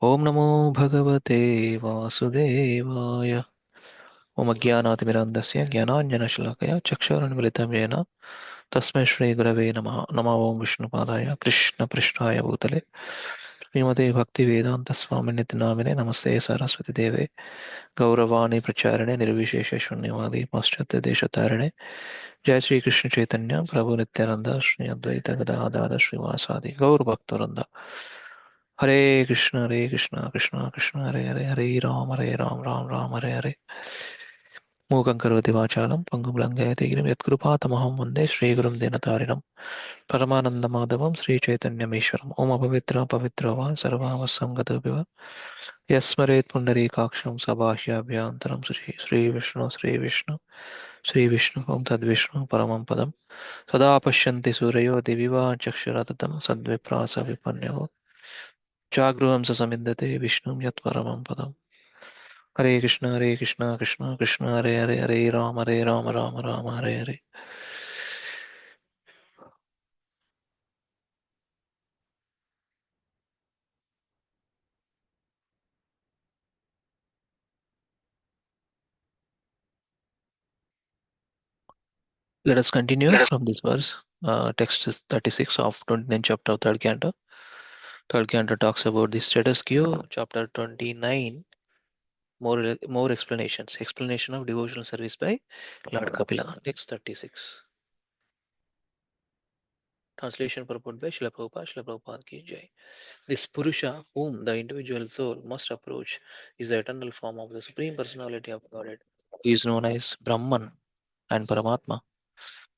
Om Namo Bhagavate Vasudevaya. Om Ajnanaatimirandasya Jnananjanashalakaya Chaksharanmilitam Jena Tasmai Shri Gurave Namaha. Namo Om Vishnupadaya Krishna Prishtaya Bhutale Srimate Bhakti Vedanta Swami Nityanamine Namaste Saraswati Deve Gauravani Pracharane Nirvishesha Shunyavadi Paschatya Deshatarane Jai Shri Krishna Chaitanya Prabhu Nityananda Shri Advaita Gadadara Srivasadi Gaur Bhaktaranda Hare Krishna Krishna Krishna Hare Hare Hare Ram Ram Hare Hare Mukhaṁ karoti vācālam pangum langayate girim yatkrupatamaham vande Shri Gurum Dinatarinam Paramanandamādhavam Shri Chaitanyameshwaram Om Apavitra Pavitra Va Sarvāvasam Gatapiva Yasmaret Pundarikaksham Sabhashyabhyantaram Shri Vishnu Om Tad Vishnu Paramam Padam Sada Pashyanti Surayo Diviva Chakshuratatam Sadviprasa Vipanyo Chagruham Sasamindate Vishnum Yat Paramam Padam Hare Krishna, Krishna Krishna, Hare Hare, Hare Ram, Ram Hare Hare. Let us continue from this verse. Text is 36 of 29th chapter of 3rd canto. 3rd canto talks about the status quo. Chapter 29, more explanations. Explanation of devotional service by Lord Kapila. Text 36. Translation purport by Srila Prabhupada ki Jai. This Purusha, whom the individual soul must approach, is the eternal form of the Supreme Personality of Godhead. He is known as Brahman and Paramatma.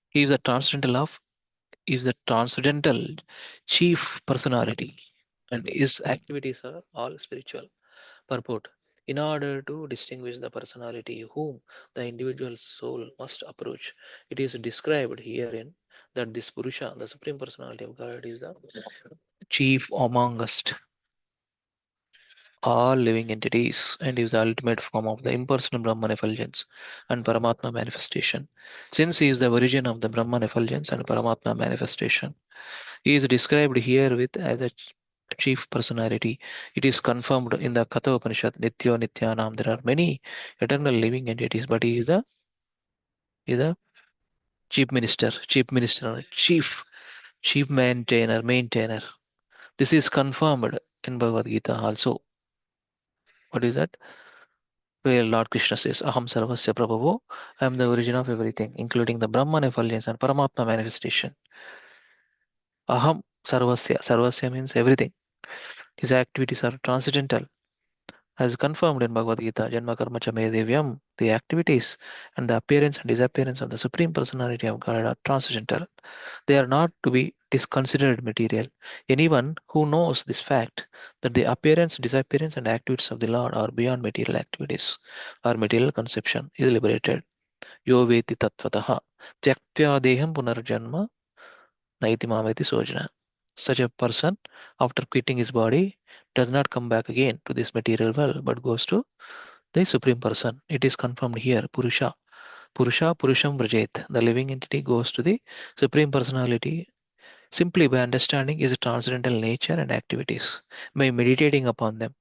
He is the transcendental chief personality, and his activities are all spiritual. Purport. In order to distinguish the personality whom the individual soul must approach, it is described herein that this Purusha, the Supreme Personality of God, is the chief amongst all living entities and is the ultimate form of the impersonal Brahman effulgence and Paramatma manifestation. Since he is the origin of the Brahman effulgence and Paramatma manifestation, he is described here with as a chief personality. It is confirmed in the Katha Upanishad, Nityo Nityanam. There are many eternal living entities, but he is a chief maintainer. This is confirmed in Bhagavad Gita also. What is that? Where Lord Krishna says, Aham Sarvasya Prabhavo, I am the origin of everything, including the Brahman effulgence and Paramatma manifestation. Aham Sarvasya means everything. His activities are transcendental, as confirmed in Bhagavad Gita, Janma Karma Cha Me Devyam. The activities and the appearance and disappearance of the Supreme Personality of God are transcendental. They are not to be disconsidered material. Anyone who knows this fact, that the appearance, disappearance, and activities of the Lord are beyond material activities or material conception, is liberated. Yo veti tattvataha tyaktya deham punarjanma naiti mameti sojana. Such a person, after quitting his body, does not come back again to this material world, but goes to the Supreme Person. It is confirmed here, Purusha. Purusham Vrajet. The living entity goes to the Supreme Personality simply by understanding his transcendental nature and activities, by meditating upon them,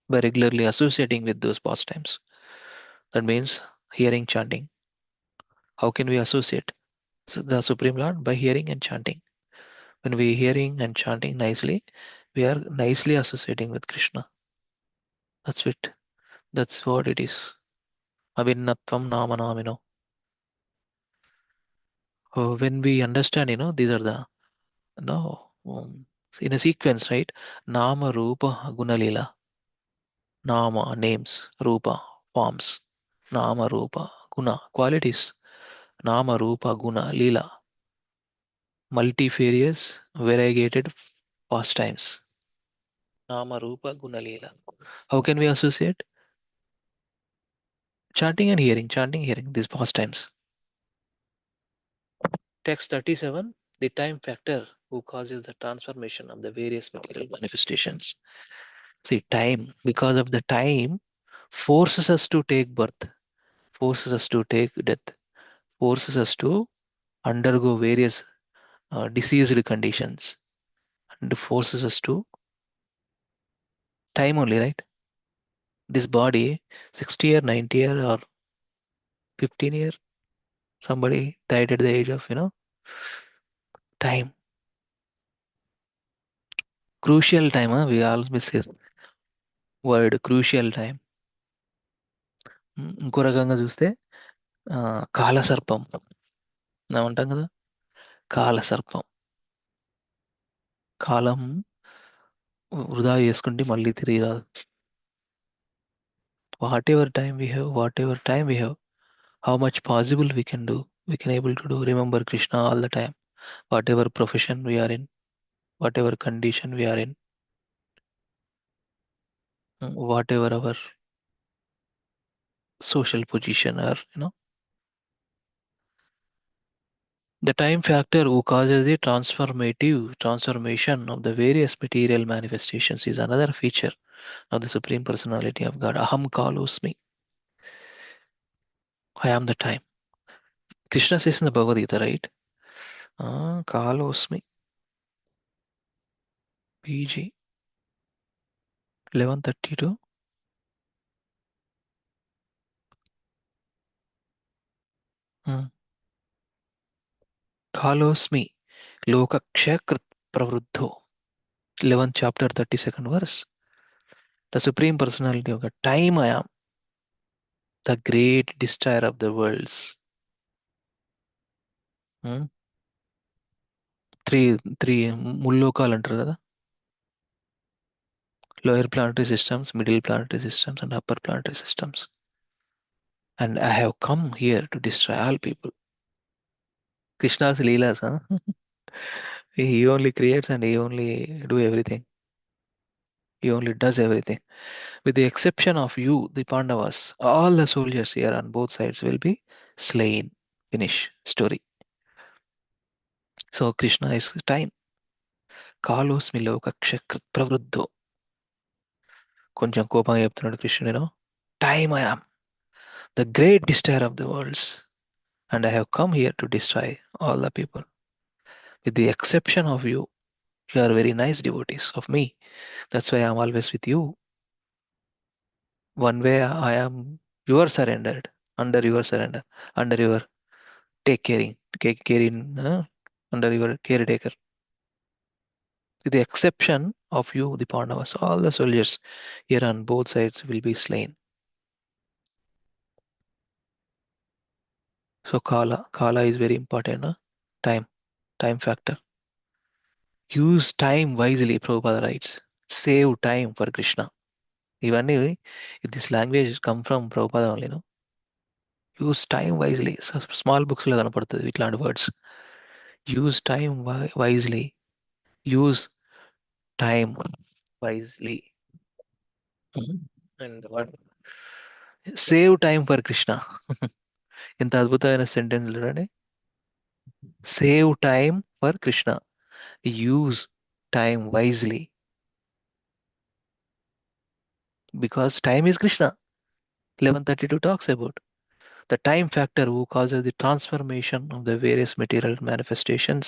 by regularly associating with those pastimes. That means hearing, chanting. How can we associate the Supreme Lord? By hearing and chanting. When we hearing and chanting nicely, we are nicely associating with Krishna. That's it. That's what it is. Avinnatvam nama namino. When we understand, these are the no in a sequence, right? Nama, Rupa, Guna, Lila. Nama, names, Rupa, forms. Nama, Rupa, Guna, qualities. Nama, Rupa, Guna, Lila. Multifarious, variegated pastimes. Nama, Rupa, Guna, Lila. How can we associate? Chanting and hearing, these pastimes. Text 37, the time factor who causes the transformation of the various material manifestations. See, time, because of the time, forces us to take birth, forces us to take death, forces us to undergo various diseased conditions, and forces us to time only, right? This body, 60 year, 90 year, or 15 year, somebody died at the age of, time. Crucial time, huh? We always miss this word crucial time. ఇంకో రకంగా చూస్తే కాలసర్పం అంటాం కదా, కాలసర్పం. కాలం వృధా చేసుకుంటే మళ్ళీ తిరిగి రాదు. What ever time we have, how much possible we can do, we can able to do, remember Krishna all the time, whatever profession we are in, whatever condition we are in, whatever our social position or the time factor who causes the transformation of the various material manifestations is another feature of the Supreme Personality of God. Aham kalosmi. I am the time. Krishna says in the Bhagavad Gita, right? Kalosmi. PG 1132. Kalosmi. Lokakshakrit pravruddho. 11th chapter, 32nd verse. The Supreme Personality of God. Time I am. The great destroyer of the worlds. Three ముల్లోకాలు అంటారు కదా, lower planetary systems, middle planetary systems, and upper planetary systems. And I have come here to destroy all people. Krishna's Leelas, huh? He only creates and he only do everything. He only does everything. With the exception of you, the Pandavas, all the soldiers here on both sides will be slain. Finish story. So Krishna is time. Kalosmi lokakshakrit pravruddho. కొంచెం కోపంగా చెప్తున్నాడు కృష్ణుడు. Time I am, the great destroyer of the worlds, and I have come here to destroy all the people. With the exception of you, you are very nice devotees of me. That's why I am always with you. One way I am your surrendered, under your surrender, under your caring, under your caretaker. With the exception of you, the Pandavas, all the soldiers here on both sides will be slain. So Kala is very important. Time factor. Use time wisely, Prabhupada writes. Save time for Krishna. ఇవన్నీ this language come from Prabhupada only, no? Use time wisely. Small books లో కనపడుతుంది ఇట్లాంటి words. Use time wisely. Use time wisely. And what? Save time for Krishna. ఎంత అద్భుతమైన sentence చూడండి. Save time for Krishna. Use time wisely. Because time is Krishna. 1132 talks about the time factor who causes the transformation of the various material manifestations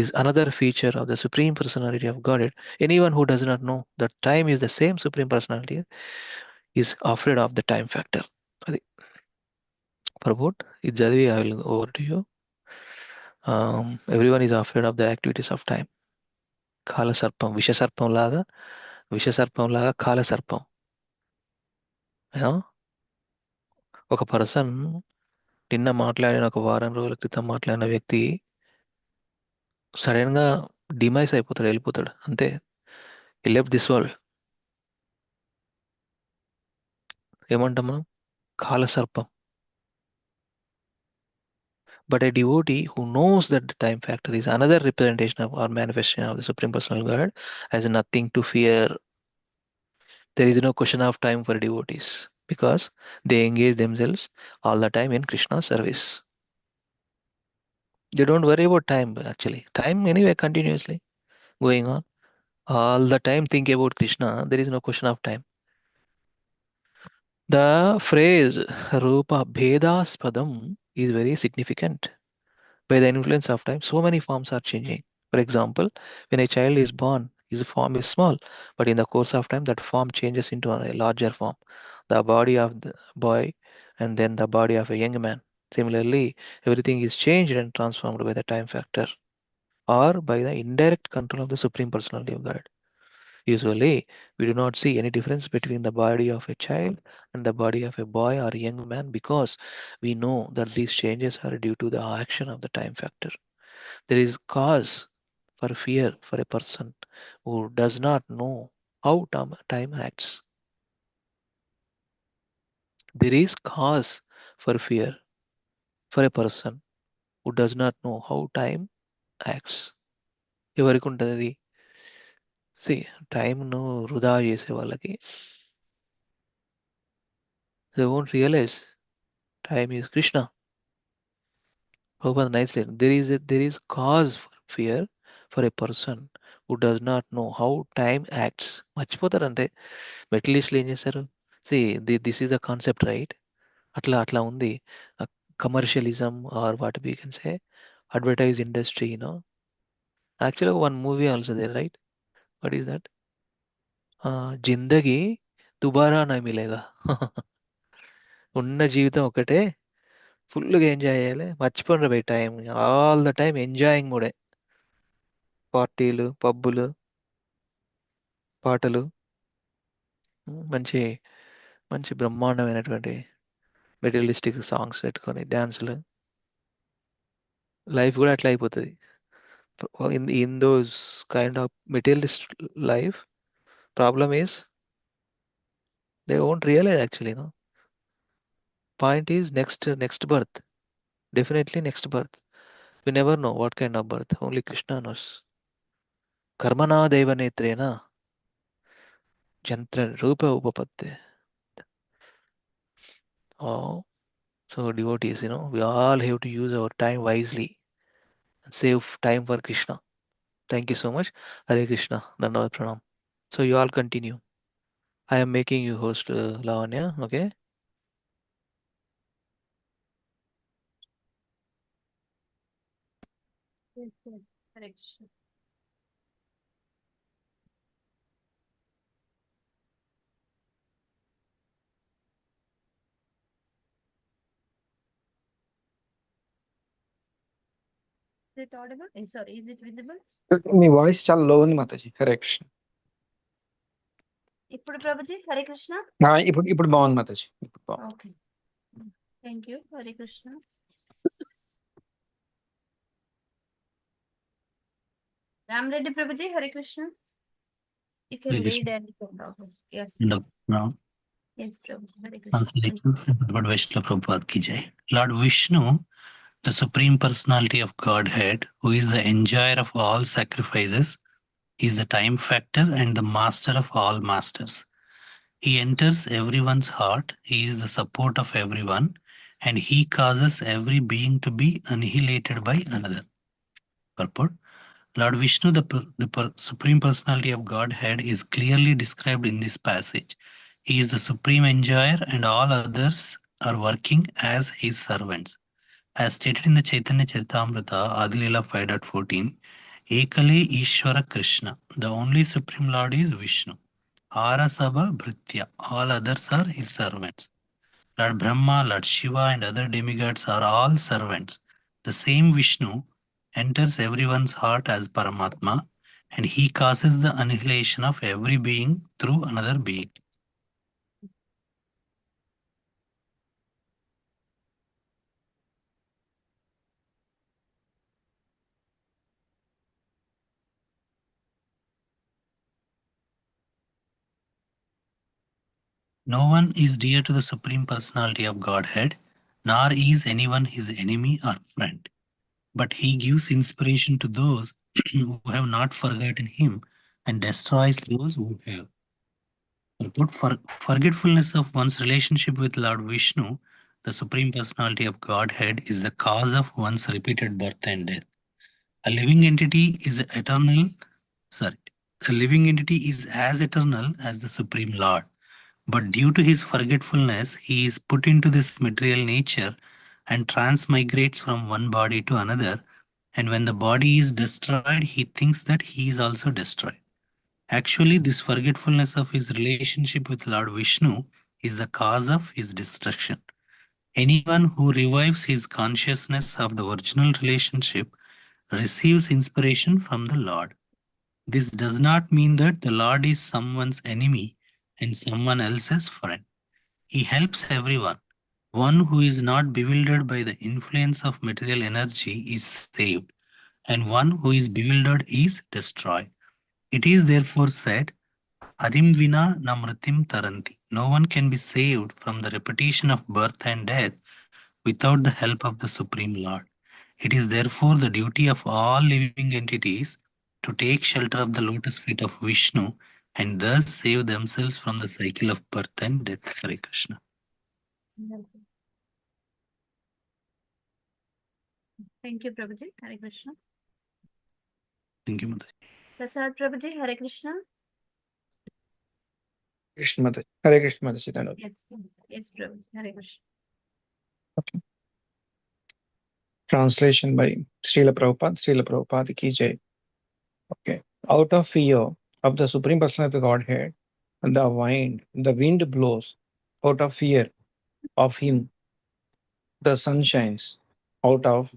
is another feature of the Supreme Personality of Godhead. Anyone who does not know that time is the same Supreme Personality is afraid of the time factor. Prabhu, it's I will over to you. Everyone is afraid of the activities of time. Kala sarpam, visha sarpam laga kala sarpam. You know, ఒక person నిన్న మాట్లాడిన ఒక వారం రోజుల క్రితం మాట్లాడిన వ్యక్తి sudden గా డిమైస్ అయిపోతాడు, వెళ్ళిపోతాడు అంతే. he left this world. ఏమంటాం మనం? కాలసర్పం. But a devotee who knows that the time factor is another representation of or manifestation of the Supreme Personal God has nothing to fear. There is no question of time for devotees because they engage themselves all the time in Krishna's service. They don't worry about time actually. Time anyway continuously going on. all the time think about Krishna, there is no question of time. The phrase Rupa Bhedaspadam is very significant. By the influence of time, so many forms are changing. For example, when a child is born, his form is small, but in the course of time, that form changes into a larger form. The body of the boy and then the body of a young man. Similarly, everything is changed and transformed by the time factor or by the indirect control of the Supreme Personality of God. Usually, we do not see any difference between the body of a child and the body of a boy or young man because we know that these changes are due to the action of the time factor. There is cause for fear for a person who does not know how time acts. There is cause for fear for a person who does not know how time acts. ఎవరికి ఉంటుంది అది? C టైంను వృధా చేసే వాళ్ళకి they won't realize time is Krishna. Prabhupada nicely. There is cause for fear for a person who does not know how time acts. మర్చిపోతారంటే మెటలిస్ట్లు ఏం చేస్తారు? See this is the concept right. అట్లా ఉంది. Commercialism or what we can say advertise industry, యాక్చువల్గా one movie also they write. What is that? Zindagi Dobara నా మిలేగా. ఉన్న జీవితం ఒకటే, ఫుల్గా ఎంజాయ్ చేయాలి, మర్చిపోండి by time, all the time enjoying మూడే. పార్టీలు, పబ్బులు, పాటలు, మంచి మంచి బ్రహ్మాండమైనటువంటి మెటీరియలిస్టిక్ సాంగ్స్ పెట్టుకొని డ్యాన్సులు, లైఫ్ కూడా అట్లా అయిపోతుంది. In those kind of materialist life, problem is they won't realise actually. Point is next birth, definitely next birth. We never know what kind of birth. Only Krishna knows. Karmana deva netrena jantra rupa upapatte. Oh, so devotees, we all have to use our time wisely and save time for Krishna. Thank you so much. Hare Krishna. Dandavad Pranam. So you all continue. I am making you host, Lavanya. Okay. Yes, yes. Hare Krishna. Is it audible? Sorry, is it visible? Me voice చాలా లో ఉంది మాతాజీ. హరే కృష్ణ. ఇప్పుడు ప్రభుజీ హరే కృష్ణ. ఇప్పుడు బాగుంది మాతాజీ. ఇప్పుడు బాగుంది. Okay, thank you. Hare Krishna. Rama Reddy Prabhuji Hare Krishna. You can Hare read Krishna. and you can talk. Yes. Now, Yes, Prabhuji. Hare Krishna. translation. But Vaishnava Prabhupada ki jai. Lord Vishnu, the Supreme Personality of Godhead, who is the enjoyer of all sacrifices, is the time factor and the master of all masters. He enters everyone's heart, he is the support of everyone, and he causes every being to be annihilated by another. Purport. Lord Vishnu, the Supreme Personality of Godhead, is clearly described in this passage. He is the supreme enjoyer and all others are working as his servants. As stated in the Chaitanya Charitamrita, Adilila 5.14, Ekale Ishvara Krishna, the only Supreme Lord is Vishnu. Arasabha Bhritya, all others are his servants. Lord Brahma, Lord Shiva and other demigods are all servants. The same Vishnu enters everyone's heart as Paramatma and he causes the annihilation of every being through another being. No one is dear to the Supreme Personality of Godhead, nor is anyone his enemy or friend. But he gives inspiration to those who have not forgotten him and destroys those who have. Forgetfulness of one's relationship with Lord Vishnu, the Supreme Personality of Godhead, is the cause of one's repeated birth and death. A living entity is eternal. Sorry. A living entity is as eternal as the Supreme Lord. But due to his forgetfulness, he is put into this material nature and transmigrates from one body to another. And when the body is destroyed, he thinks that he is also destroyed. Actually, this forgetfulness of his relationship with Lord Vishnu is the cause of his destruction. Anyone who revives his consciousness of the original relationship receives inspiration from the Lord. This does not mean that the Lord is someone's enemy and someone else's friend. He helps everyone. One who is not bewildered by the influence of material energy is saved, and one who is bewildered is destroyed. It is therefore said, Arim vina namritim taranti. No one can be saved from the repetition of birth and death without the help of the Supreme Lord. It is therefore the duty of all living entities to take shelter of the lotus feet of Vishnu and thus save themselves from the cycle of birth and death. Hare Krishna. Thank you, Prabhuji. Hare Krishna. Thank you, Mataji. Prasad Prabhuji, Hare Krishna. Krishna Mataji. Hare Krishna Mataji. Dhanavad. Yes, yes, Prabhuji. Hare Krishna. Okay. Translation by Srila Prabhupada. Srila Prabhupada ki jai. Okay. Out of fear of the Supreme Personality of the Godhead, the wind blows. Out of fear of him, the sun shines. Out of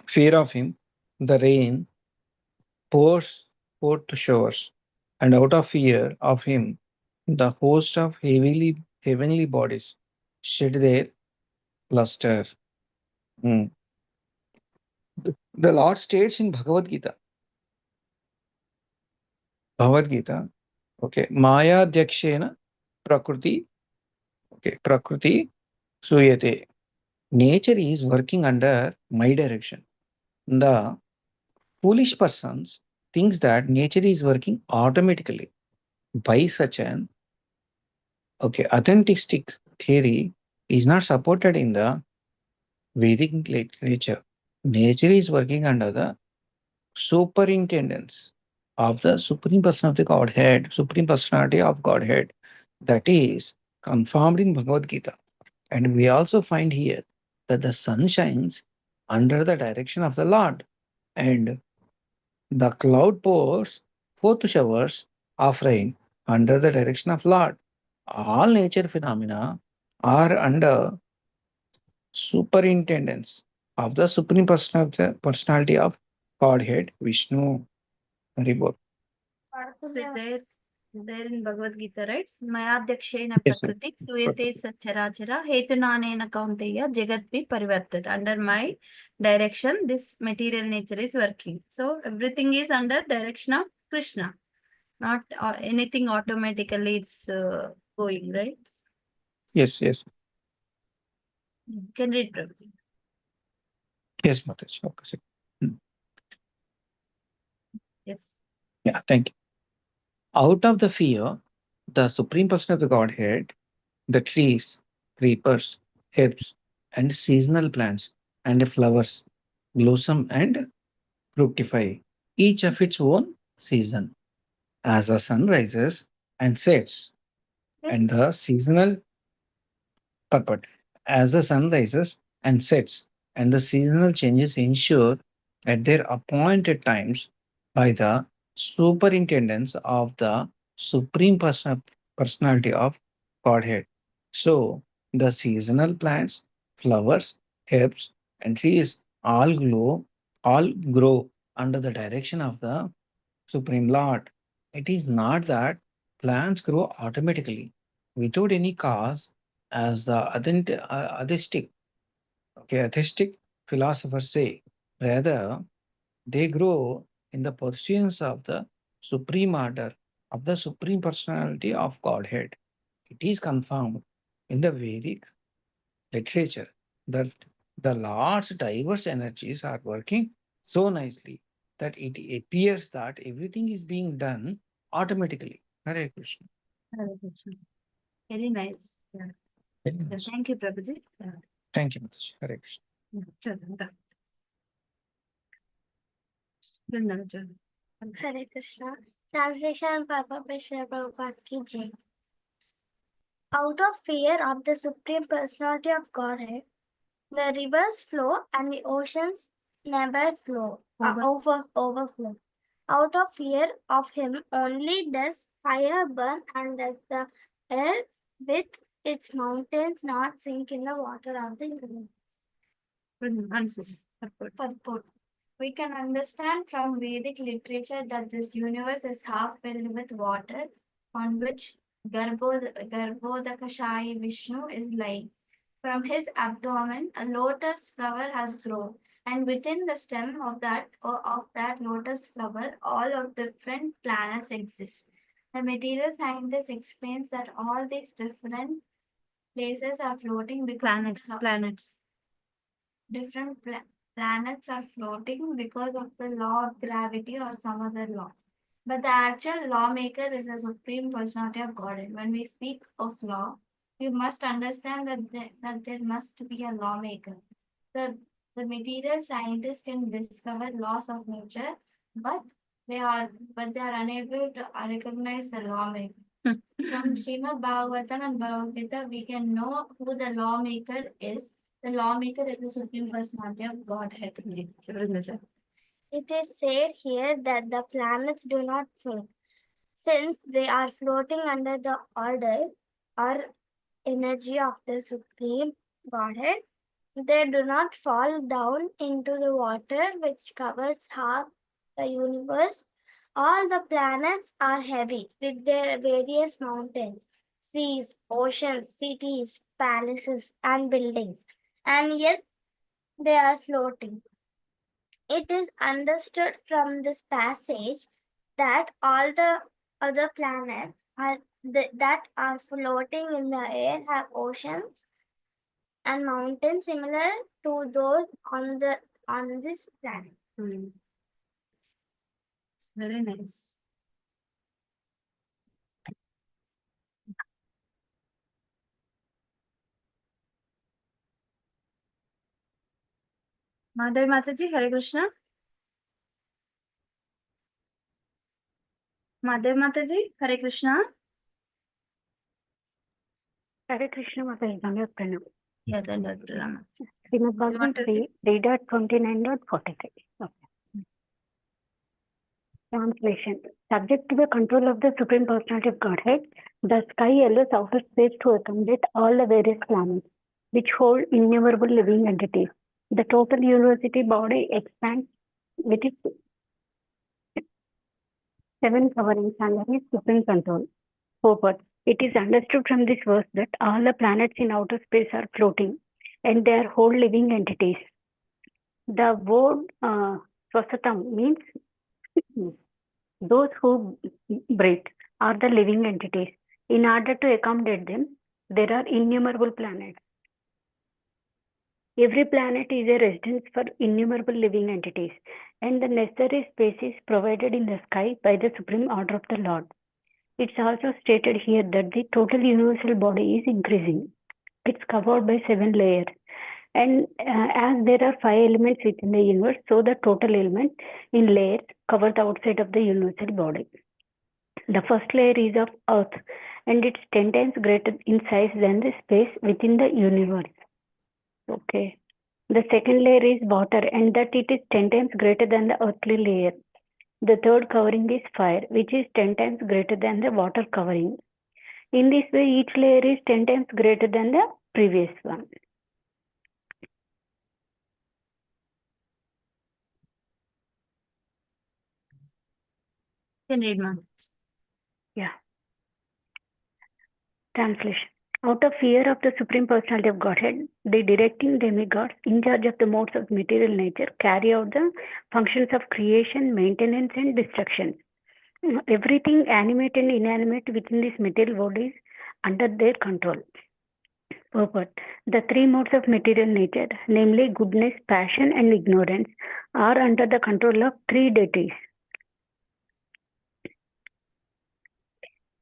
fear of him, the rain pours forth showers. And out of fear of him, the host of heavenly bodies shed their luster. Hmm. The Lord states in Bhagavad Gita, okay, Maya Dyakshena Prakriti, okay, Prakriti Suyate. Nature is working under my direction. The foolish persons thinks that nature is working automatically. By such an authentic theory is not supported in the Vedic literature. Nature is working under the superintendence of the Supreme Person of the Godhead, Supreme Personality of Godhead. That is confirmed in Bhagavad Gita. And we also find here that the sun shines under the direction of the Lord, and the cloud pours forth showers of rain under the direction of Lord. All nature phenomena are under superintendence of the Supreme Personality of Godhead, Vishnu. Haribol. So there in Bhagavad Gita, right? Mayadhyakshena Yes, sir. prakriti suyate satcharachara hetunanena kaunteya jagatvi parivartat. Under my direction, this material nature is working. So everything is under direction of Krishna. Not anything automatically it's going, right? Yes, yes. You can read, Prabhuji. Yes, Mataji. Okay, sir. Yes. Yeah, thank you. Out of the fear, the Supreme Person of the Godhead, the trees, creepers, herbs, and seasonal plants and flowers blossom and fructify, each of its own season. As the sun rises and sets, and the seasonal purport, as the sun rises and sets, and the seasonal changes ensure at their appointed times by the superintendence of the Personality of Godhead. So, the seasonal plants, flowers, herbs, and trees all grow under the direction of the Supreme Lord. It is not that plants grow automatically without any cause, as the atheistic philosophers say. Rather, they grow in the pursuance of the supreme order of the Supreme Personality of Godhead. It is confirmed in the Vedic literature that the Lord's diverse energies are working so nicely that it appears that everything is being done automatically. Hare Krishna. Hare Krishna. Very nice. Yeah. Very nice. Thank you, Prabhuji. Yeah. Thank you, Mataji. Hare Krishna. Chalanda. Vrindavan. Hare Krishna. Translation Papa Shri Prabhupada ki Jai. Out of fear of the Supreme Personality of Godhead, the rivers flow and the oceans never overflow. Out of fear of him only does fire burn and does the earth with its mountains not sink in the water of the universe. Purport. We can understand from Vedic literature that this universe is half filled with water on which Garbhodakashayi Vishnu is lying. From his abdomen, a lotus flower has grown, and within the stem of that lotus flower, all of different planets exist. The material scientist explains that all these different places are floating because planets. Different planets are floating because of the law of gravity or some other law. But the actual lawmaker is a Supreme Personality of Godhead. When we speak of law, we must understand that there must be a lawmaker. The material scientists can discover laws of nature, but they are unable to recognize the lawmaker. From Srimad Bhagavatam and Bhagavad Gita, we can know who the lawmaker is. The lawmaker is the Supreme Personality of Godhead. It is said here that the planets do not sink, since they are floating under the order or energy of the Supreme Godhead. They do not fall down into the water which covers half the universe. All the planets are heavy with their various mountains, seas, oceans, cities, palaces, and buildings, and yet they are floating. It is understood from this passage that all the other planets that are floating in the air have oceans and mountains similar to those on this planet. It's very nice. Madhavi Mataji, Hare Krishna. Madhavi Mataji, Hare Krishna. Hare Krishna Mataji, Dhanavad Pranam. Yeah, Dhanavad Pranam. Srimad Bhagavatam 3.29.43. Okay. Translation. Subject to the control of the Supreme Personality of Godhead, the sky allows outer space to accommodate all the various planets, which hold innumerable living entities. The total university body expands with its 7 coverings under his supreme control. Purport. It is understood from this verse that all the planets in outer space are floating and they are whole living entities. The word swasatam means those who breathe are the living entities. In order to accommodate them, there are innumerable planets. Every planet is a residence for innumerable living entities, and the necessary space is provided in the sky by the supreme order of the Lord. It's also stated here that the total universal body is increasing. It's covered by 7 layers. And as there are 5 elements within the universe, so the total element in layers cover the outside of the universal body. The first layer is of earth, and it's 10 times greater in size than the space within the universe. Okay. The second layer is water, and that it is 10 times greater than the earthly layer. The third covering is fire, which is 10 times greater than the water covering. In this way, each layer is 10 times greater than the previous one. Can read, ma'am. Yeah. Translation. Out of fear of the Supreme Personality of Godhead, the directing demigods in charge of the modes of material nature carry out the functions of creation, maintenance, and destruction. Everything animate and inanimate within this material world is under their control. Purport. The 3 modes of material nature, namely goodness, passion, and ignorance, are under the control of 3 deities.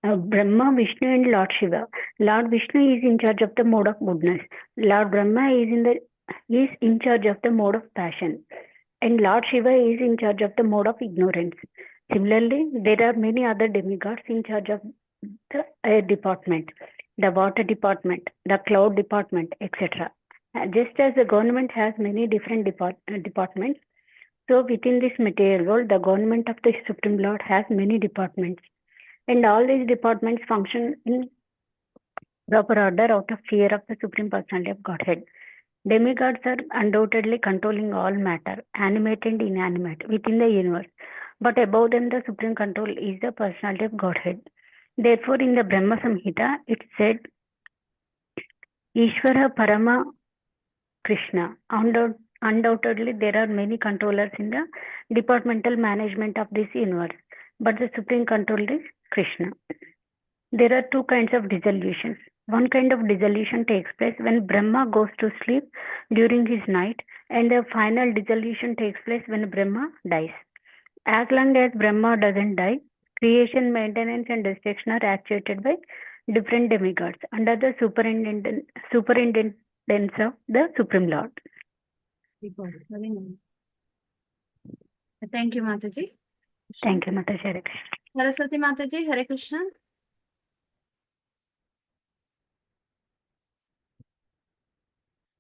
Brahma, Vishnu, and Lord Shiva. Lord Vishnu is in charge of the mode of goodness. Lord Brahma is in charge of the mode of passion, and Lord Shiva is in charge of the mode of ignorance. Similarly, there are many other demigods in charge of the air department, the water department, the cloud department, etc. Just as the government has many different departments, so within this material world, the government of the Supreme Lord has many departments, and all these departments function in proper order out of fear of the Supreme Personality of Godhead. Demigods are undoubtedly controlling all matter, animate and inanimate, within the universe. But above them, the supreme control is the personality of Godhead. Therefore, in the Brahma Samhita, it said, Ishvara Parama Krishna. Undoubtedly, there are many controllers in the departmental management of this universe, but the supreme control is Krishna. There are two kinds of dissolutions. One kind of dissolution takes place when Brahma goes to sleep during his night, and the final dissolution takes place when Brahma dies. As long as Brahma doesn't die, creation, maintenance, and destruction are actuated by different demigods under the superintendence of the Supreme Lord. Very nice. Thank you, Mataji. Thank you, Mataji. Hare Krishna. Saraswati Mataji, Hare Krishna.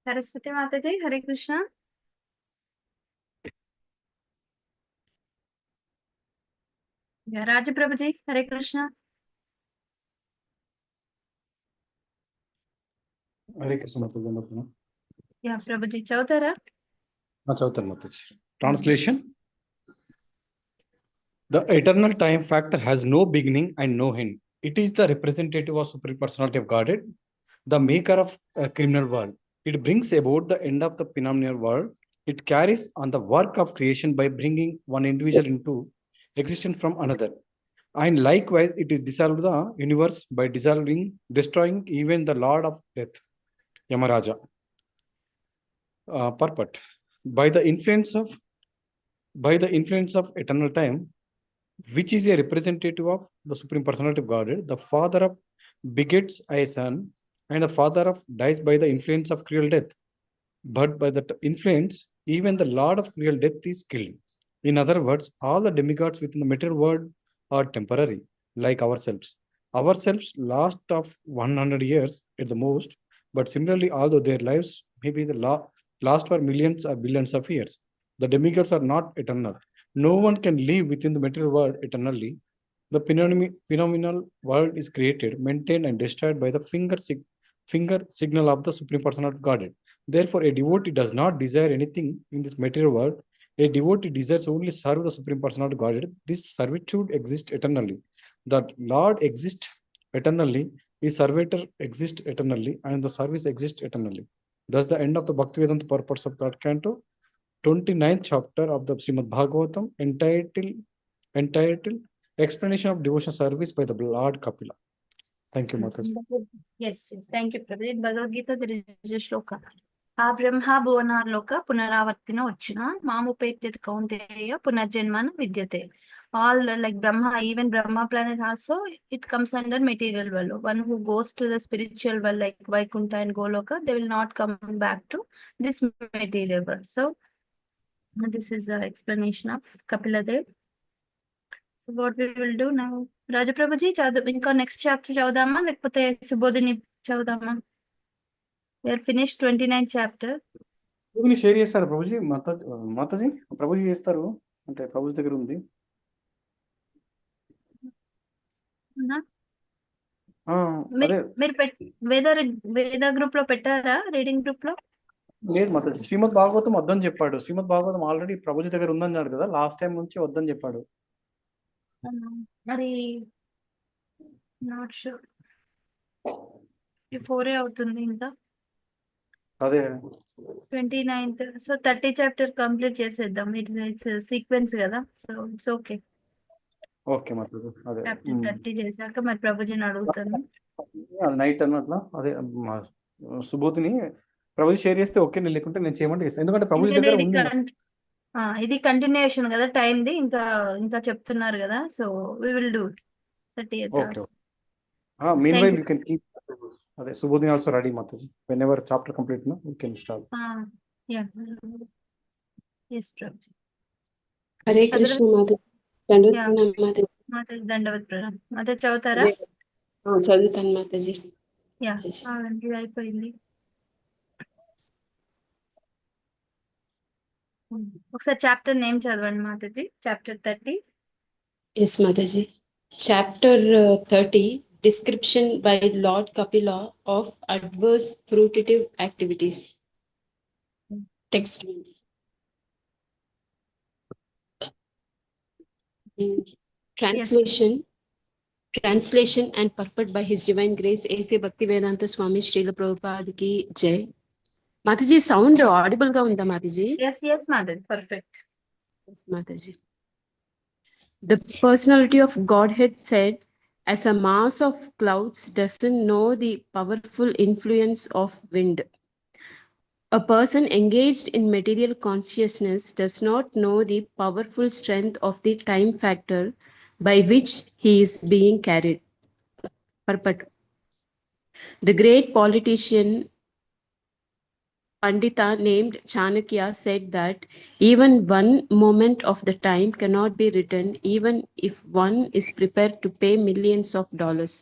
Saraswati Mataji, Hare Krishna. Yeah, Raja Prabhuji, Hare Krishna. Hare Krishna Mataji. Yeah, Prabhuji, Chautara. Chautan Mataji. Translation. The eternal time factor has no beginning and no end. It is the representative of Supreme Personality of Godhead, the maker of a criminal world. It brings about the end of the phenomenal world. It carries on the work of creation by bringing one individual into existence from another. And likewise, it is dissolved the universe by destroying even the Lord of Death, Yamaraja. Purport. By the influence of eternal time, which is a representative of the Supreme Personality of Godhead, the Father of begets a son, and the Father of dies by the influence of cruel death. But by the influence, even the Lord of cruel death is killed. In other words, all the demigods within the material world are temporary, like ourselves. Ourselves last of 100 years at the most, but similarly, although their lives may be the last for millions or billions of years, the demigods are not eternal. No one can live within the material world eternally. The phenomenal world is created, maintained, and destroyed by the finger signal of the Supreme Personality of Godhead. Therefore, a devotee does not desire anything in this material world. A devotee desires only serve the Supreme Personality of Godhead. This servitude exists eternally. That Lord exists eternally, his servitor exists eternally, and the service exists eternally. Thus, the end of the Bhaktivedanta purpose of that canto, 29th chapter of the Srimad Bhagavatam, entitled Explanation of Devotion Service by the Lord Kapila. Thank you, Mataji. Yes, thank you, Prabhuji. In Bhagavad Gita, there is a shloka. A Brahma Bhuvanarloka Punaravartina Uchina Mamupetya Kaunteya Punarjanmana Vidyate. All like Brahma, even Brahma planet also, it comes under material world. One who goes to the spiritual world like Vaikuntha and Goloka, they will not come back to this material world. So this is the explanation of Kapila Dev. So what we will do now, Raja Prabhuji, inka next chapter chaudama, lekapothe Subodhini chaudama. We are finished 29th chapter. Subodhini share చేస్తారు ప్రభుజీ మాతాజీ ప్రభుజీ చేస్తారు అంటే ప్రభుజీ దగ్గర ఉంది. మీరు వేద group లో పెట్టారా, reading group లో? లేదు మాతాజీ, శ్రీమద్ భాగవతం వద్దని చెప్పాడు. శ్రీమద్ భాగవతం ఆల్రెడీ ప్రభుజీ దగ్గర ఉందన్నాడు కదా, లాస్ట్ టైం నుంచి వద్దని చెప్పాడు. మరి నాట్ షూర్, 4 అవుతుంది ఇంకా. అదే 29th, సో 30 చాప్టర్ కంప్లీట్ చేసేద్దాం. ఇట్స్ సీక్వెన్స్ కదా, so it's okay. Okay Mataji, అదే చాప్టర్ 30 చేశాక మరి ప్రభుజీని అడుగుతాను. నైట్ అన్నట్లా. అదే సుబోధిని ప్రభుజీ షేర్ చేస్తే ఓకే, నేను లేకుంటే నేను చేయమంటే చేస్తాను. ఎందుకంటే ప్రభుజీ దగ్గర ఉంది. ఇది కంటిన్యూషన్ కదా టైంది, ఇంకా చెప్తున్నారు కదా, so we will do 30th. Okay. Meanwhile, you can keep Subodhini also ready, Mataji. Whenever chapter complete, no, we can start. Yeah. Yes, Prabhuji. Hare Krishna, Mataji. Yeah. దండవత్ ప్రణామ్. మాతాజీ చదువుతారా? చదువుతాను మాతాజీ. యా, ఇది అయిపోయింది. ఒకసారి చాప్టర్ నేమ్ చదవండి Mataji. Chapter 30. Yes Mataji. Chapter 30, description by lord Kapila of adverse fruitive activities. Text Translation and purport by His Divine Grace A.C. Bhaktivedanta Swami Srila Prabhupada ki Jai. Mataji, sound audible ga unda Mataji? Yes Mataji, perfect. Yes Mataji. The personality of Godhead said, as a mass of clouds doesn't know the powerful influence of wind, a person engaged in material consciousness does not know the powerful strength of the time factor by which he is being carried. Purport. The great politician Pandita named Chanakya said that even one moment of the time cannot be returned, even if one is prepared to pay millions of dollars.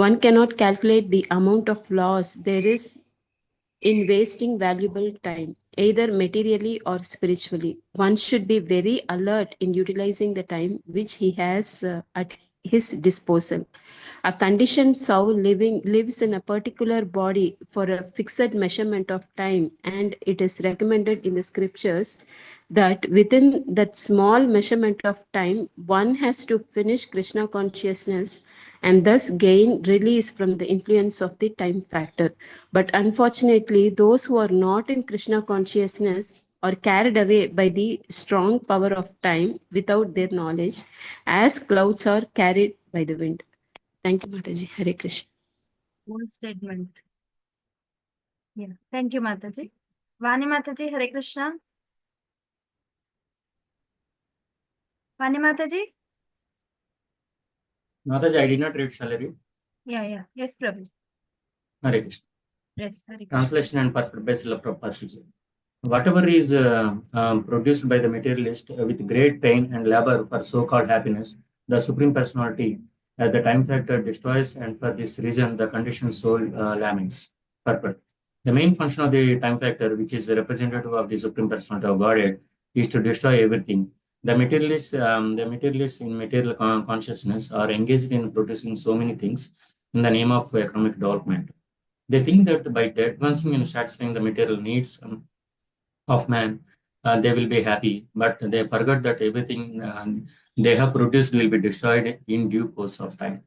One cannot calculate the amount of loss there is in wasting valuable time, either materially or spiritually. One should be very alert in utilizing the time which he has at his disposal. A conditioned soul lives in a particular body for a fixed measurement of time, and it is recommended in the scriptures that within that small measurement of time, one has to finish Krishna consciousness and thus gain release from the influence of the time factor. But unfortunately, those who are not in Krishna consciousness are carried away by the strong power of time without their knowledge, as clouds are carried by the wind. Thank you, Mataji. Hare Krishna. One statement. Yeah, thank you Mataji. Vani Mataji, Hare Krishna. Vani Mataji? Mataji, I did not read. Shall I read? Yeah. Yes, Prabhu. Hare Krishna. Yes, Hare Krishna. Translation and purport by Srila Prabhupada. Whatever is produced by the materialist with great pain and labor for so-called happiness, the Supreme Personality at the time factor destroys, and for this reason the conditioned soul laments. Purport. The main function of the time factor, which is a representative of the Supreme Personality of Godhead, is to destroy everything. The materialists in material consciousness are engaged in producing so many things in the name of economic development. They think that by advancing and satisfying the material needs of man, they will be happy, but they forgot that everything they have produced will be destroyed in due course of time.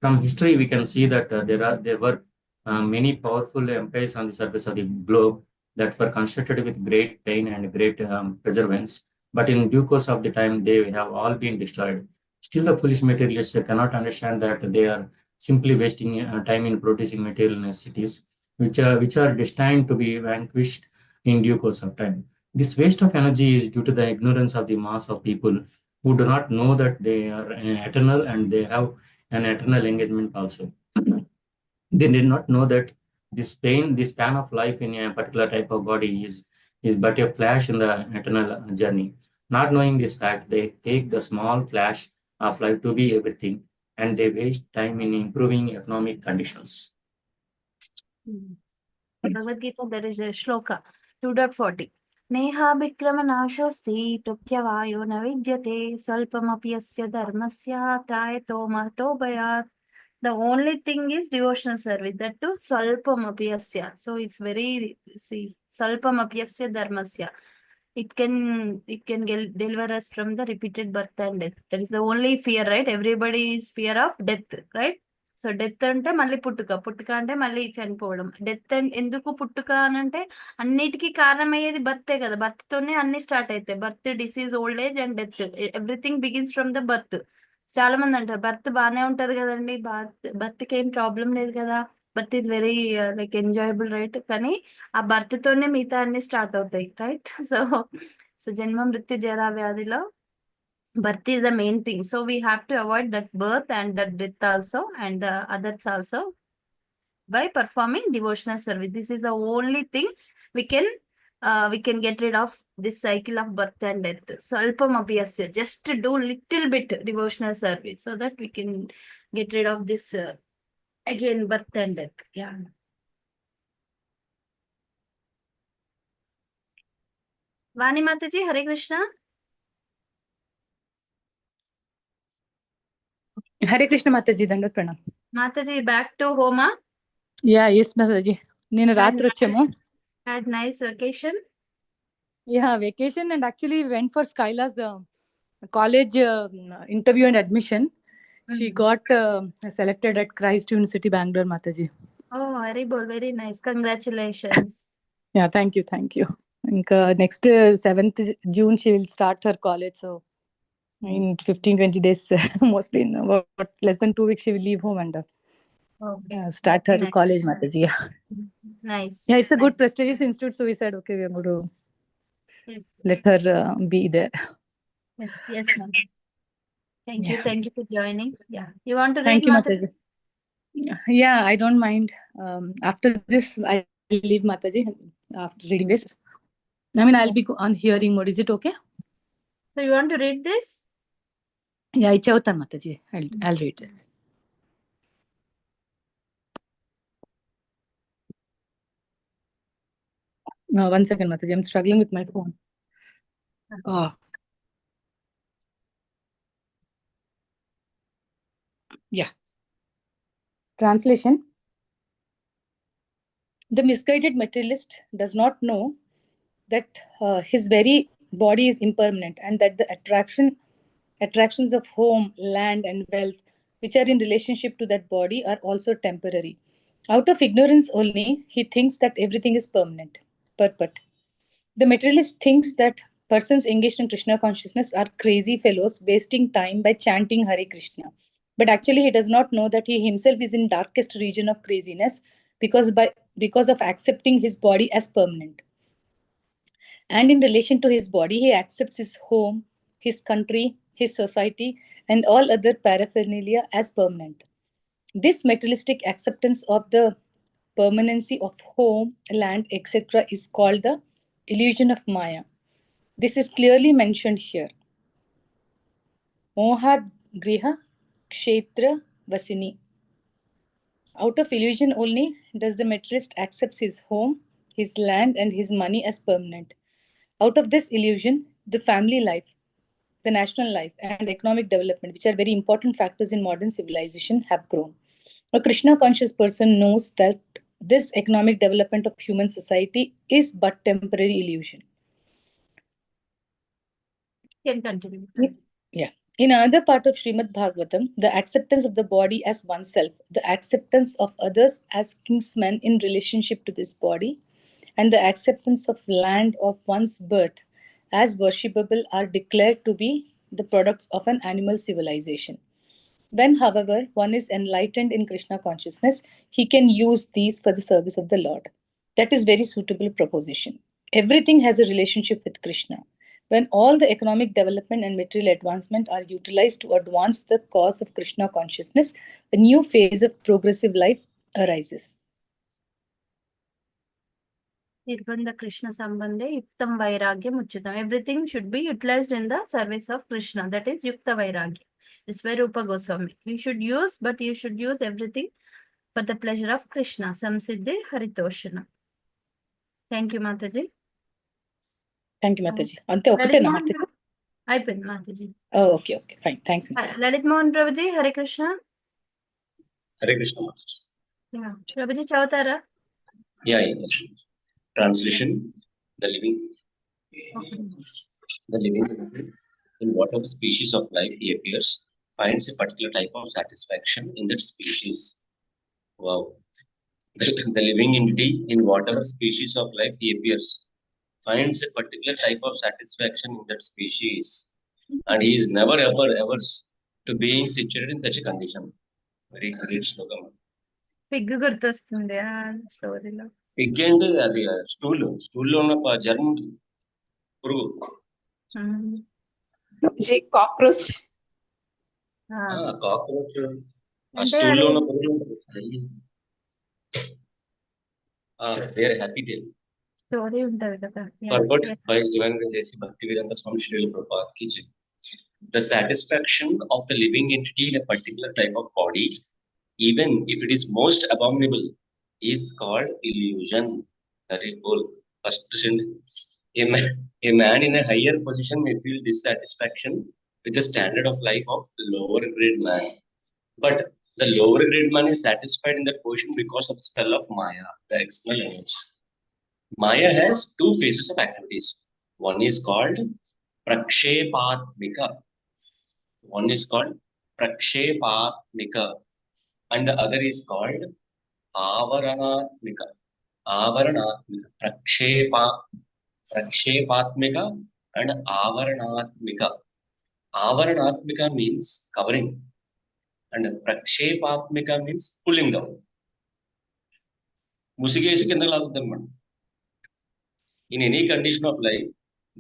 From history, we can see that there were many powerful empires on the surface of the globe that were constructed with great pain and great perseverance, but in due course of the time, they have all been destroyed. Still, the foolish materialists cannot understand that they are simply wasting time in producing material necessities, which are destined to be vanquished in due course of time. This waste of energy is due to the ignorance of the mass of people who do not know that they are eternal and they have an eternal engagement also. They did not know that this span of life in a particular type of body is but a flash in the eternal journey. Not knowing this fact, they take the small flash of life to be everything, and they waste time in improving economic conditions. Bhagavad Gita, there is a shloka 2.40. Neha Bhikrama Nashosti Tukyavayo Navidyate Salpamapi Asya Dharmasya Trayato Mahto Bhayat. The only thing is devotional service, that too Salpamapi Asya. So it's very, Salpamapi Asya Dharmasya. It can deliver us from the repeated birth and death. That is the only fear, right? Everybody is fear of death, right? So death అంటే మళ్ళీ పుట్టుక అంటే మళ్ళీ చనిపోవడం. Death ఎందుకు పుట్టుక అని అంటే అన్నిటికీ కారణమయ్యేది బర్తే కదా. బర్త్ తోనే అన్ని స్టార్ట్ అవుతాయి. Birth, disease, old age and death, everything begins from the birth. చాలా మంది అంటారు బర్త్ బాగానే ఉంటది కదండి, బర్త్కి ఏం ప్రాబ్లం లేదు కదా, birth is very like enjoyable, right? కానీ ఆ బర్త్ తోనే మిగతా అన్ని స్టార్ట్ అవుతాయి, రైట్? సో జన్మ మృత్యు జరా వ్యాధిలో birth is the main thing. So we have to avoid that birth and that death also and the others also by performing devotional service. This is the only thing we can we can get rid of this cycle of birth and death. Salpam abhyasya, just to do little bit devotional service so that we can get rid of this again birth and death. Yeah. Vani Mataji, Hare Krishna. Hare Krishna Mataji, Dandat Pranam. Mataji, back to home. Yeah, yes Mataji. Nenu Ratri vachemo. Had nice vacation. Yeah, vacation, and actually went for Skyla's college interview and admission. She got selected at Christ University, Bangalore, Mataji. Oh, very nice. Congratulations. Yeah, thank you. Next 7th June she will start her college. So in 15-20 days, mostly in less than 2 weeks, she will leave home and start her college, Mataji. Yeah. Nice. Yeah, it's a good prestigious institute. So we said, okay, we are going to let her be there. Yes, ma'am. Thank you for joining. Yeah. You want to read, Thank you, Mataji? Yeah, I don't mind. After this, I'll leave Mataji after reading this. I mean, I'll be on hearing mode. Is it okay? So you want to read this? Yeah, Ichautan Mataji. I'll read this. No, 1 second, Mataji. I'm struggling with my phone. Oh. Yeah. Translation. The misguided materialist does not know that his very body is impermanent, and that the attractions of home, land, and wealth, which are in relationship to that body, are also temporary. Out of ignorance only, he thinks that everything is permanent. But the materialist thinks that persons engaged in Krishna consciousness are crazy fellows wasting time by chanting Hare Krishna. But actually, he does not know that he himself is in darkest region of craziness because of accepting his body as permanent. And in relation to his body, he accepts his home, his country, his society, and all other paraphernalia as permanent. This materialistic acceptance of the permanency of home, land, etc. is called the illusion of Maya. This is clearly mentioned here. Moha Griha Kshetra Vasini. Out of illusion only does the materialist accept his home, his land, and his money as permanent. Out of this illusion, the family life, the national life, and economic development, which are very important factors in modern civilization, have grown. A Krishna conscious person knows that this economic development of human society is but temporary illusion. Can continue. Yeah. In another part of Srimad Bhagavatam, the acceptance of the body as oneself, the acceptance of others as kinsmen in relationship to this body, and the acceptance of land of one's birth as worshipable are declared to be the products of an animal civilization. When, however, one is enlightened in Krishna consciousness, he can use these for the service of the Lord. That is very suitable proposition. Everything has a relationship with Krishna. When all the economic development and material advancement are utilized to advance the cause of Krishna consciousness, a new phase of progressive life arises. Nirbandha Krishna Sambandhe Yuktam Vairagyam Uchitam. Everything should be utilized in the service of Krishna. That is Yukta Vairagya. It's Rupa Goswami. You should use everything for the pleasure of Krishna. Samsiddhi Haritoshana. Thank you, Mataji. Thank you, Mataji. Ante okatena Mataji. Ayipindi, Mataji. Oh, okay. Fine. Thanks, Mataji. Lalit Mohan Prabhuji, Hare Krishna. Hare Krishna, Mataji. Yeah. Prabhuji, Chautara. Yeah, yes. Translation: the living in whatever species of life he appears finds a particular type of satisfaction in that species. Wow. The living entity in whatever species of life he appears finds a particular type of satisfaction in that species, and he is never ever to being situated in such a condition. Very great slogan. Pig గుర్తొస్తుంది ఆ స్టోరీలో. Pig అంటే అది స్టూల్లో ఉన్న germ పురుగు. Cockroach. Cockroach ఆ స్టూల్లో ఉన్న పురుగు ఉంటుంది. వేరే హ్యాపీ డే. స్టోరీ ఉంటది కదా. Purport by His Divine Grace Bhaktivedanta Swami Srila Prabhupada ki jai. The satisfaction of the living entity in a particular type of body, even if it is most abominable, is called illusion. Very cool. First sentence. A man in a higher position may feel dissatisfaction with the standard of life of lower grade man. But the lower grade man is satisfied in that position because of the spell of Maya, the external image. Maya has two phases of activities. One is called prakshepatmika. One is called prakshepatmika, and the other is called avaranatmika. Avaranatmika. Prakshepatmika and avaranatmika. Avaranatmika means covering, and prakshepatmika means pulling down. ముసిగేసి కింద లాగుతుంది అన్నమాట. In any condition of life,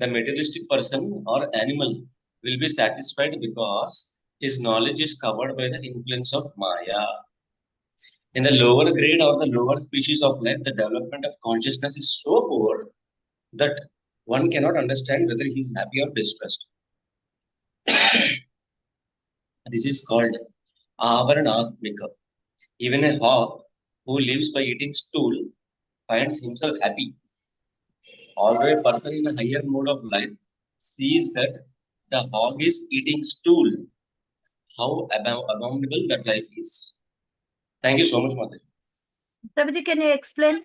the materialistic person or animal will be satisfied because his knowledge is covered by the influence of Maya. In the lower grade or the lower species of life, the development of consciousness is so poor that one cannot understand whether he is happy or distressed. This is called avaranatmika. Even a hog who lives by eating stool finds himself happy. Although a person in a higher mode of life sees that the hog is eating stool, how abominable that life is. Thank you so much, Mother. Prabhuji, can you explain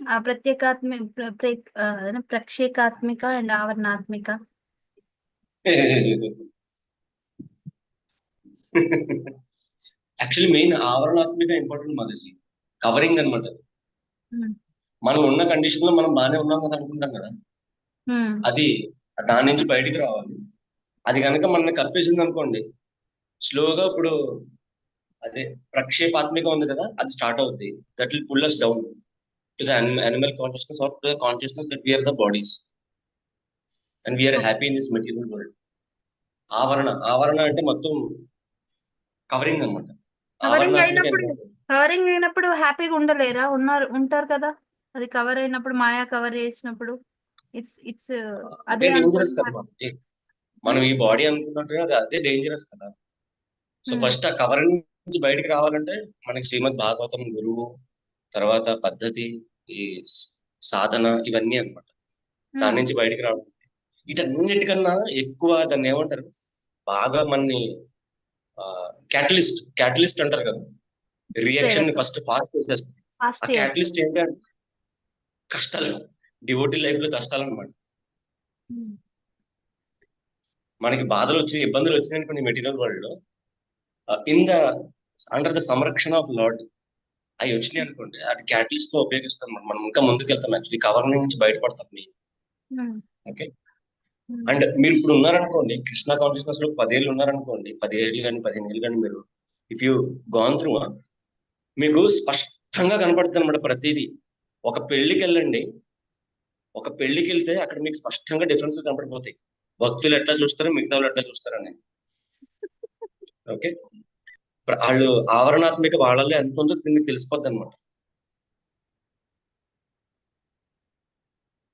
prakshekatmika and avaranatmika? Actually, main avaranatmika important, Motherji. Covering అనమాట. మనం ఉన్న condition లో మనం బాగానే ఉన్నాం కదా అనుకుంటాం కదా, అది దాని నుంచి బయటికి రావాలి. అది కనుక మనల్ని కప్పేసింది అనుకోండి, స్లోగా ఇప్పుడు అదే ప్రక్షేపాత్మిక ఉంది కదా, అది స్టార్ట్ అవుతుంది. That will pull us down to the animal consciousness or to the consciousness that we are the bodies and we are happy in this material world. ఆవరణ అంటే మొత్తం కవరింగ్ అనమాట. కవరింగ్ అయినప్పుడు హ్యాపీగా ఉండలేరా? ఉంటారు కదా, అది కవర్ అయినప్పుడు, మాయా కవర్ చేసినప్పుడు ఇట్స్ అదే డేంజరస్ కదా. మనం ఈ బాడీ అనుకున్నట్టుగా అదే డేంజరస్ కదా. సో ఫస్ట్ ఆ కవర్ నుంచి బయటికి రావాలంటే మనకి శ్రీమద్ భాగవతం, గురువు, తర్వాత పద్ధతి, ఈ సాధన, ఇవన్నీ అనమాట. దాని నుంచి బయటికి రావడం వీటన్నిటికన్నా ఎక్కువ దాన్ని ఏమంటారు, బాగా మనని క్యాటలిస్ట్ అంటారు కదా, రియాక్షన్ ని ఫస్ట్ ఫాస్ట్ చేసేస్తుంది. ఆ క్యాటలిస్ట్ ఏంటంటే కష్టాలు, డివోటీ లైఫ్ లో కష్టాలు అనమాట. మనకి బాధలు వచ్చి ఇబ్బందులు వచ్చినాయి కొన్ని మెటీరియల్ వరల్డ్ లో, అండర్ ద సంరక్షణ ఆఫ్ లార్డ్ అవి వచ్చినాయి అనుకోండి, అది క్యాటలిస్ట్ తో ఉపయోగిస్తాం. మనం ఇంకా ముందుకు వెళ్తాం. యాక్చువల్లీ కవర్ నుంచి బయటపడతాం మీరు. ఓకే, అండ్ మీరు ఇప్పుడు ఉన్నారనుకోండి, కృష్ణ కాన్షియస్నెస్ లో 10 ఏళ్ళు ఉన్నారనుకోండి, 10 ఏళ్ళు కానీ 15 ఏళ్ళు కానీ, మీరు ఇఫ్ యూ గాన్ త్రూ, మీకు స్పష్టంగా కనపడుతుంది అనమాట ప్రతిదీ. ఒక పెళ్లికి వెళ్ళండి, ఒక పెళ్లికి వెళ్తే అక్కడ మీకు స్పష్టంగా డిఫరెన్స్ కనపడిపోతాయి. భక్తులు ఎట్లా చూస్తారు, మిగతా వాళ్ళు ఎట్లా చూస్తారు అనేది. ఓకే, వాళ్ళు ఆవరణాత్మక వాళ్ళలో ఎంత ఉందో మీకు తెలిసిపోద్ది అనమాట.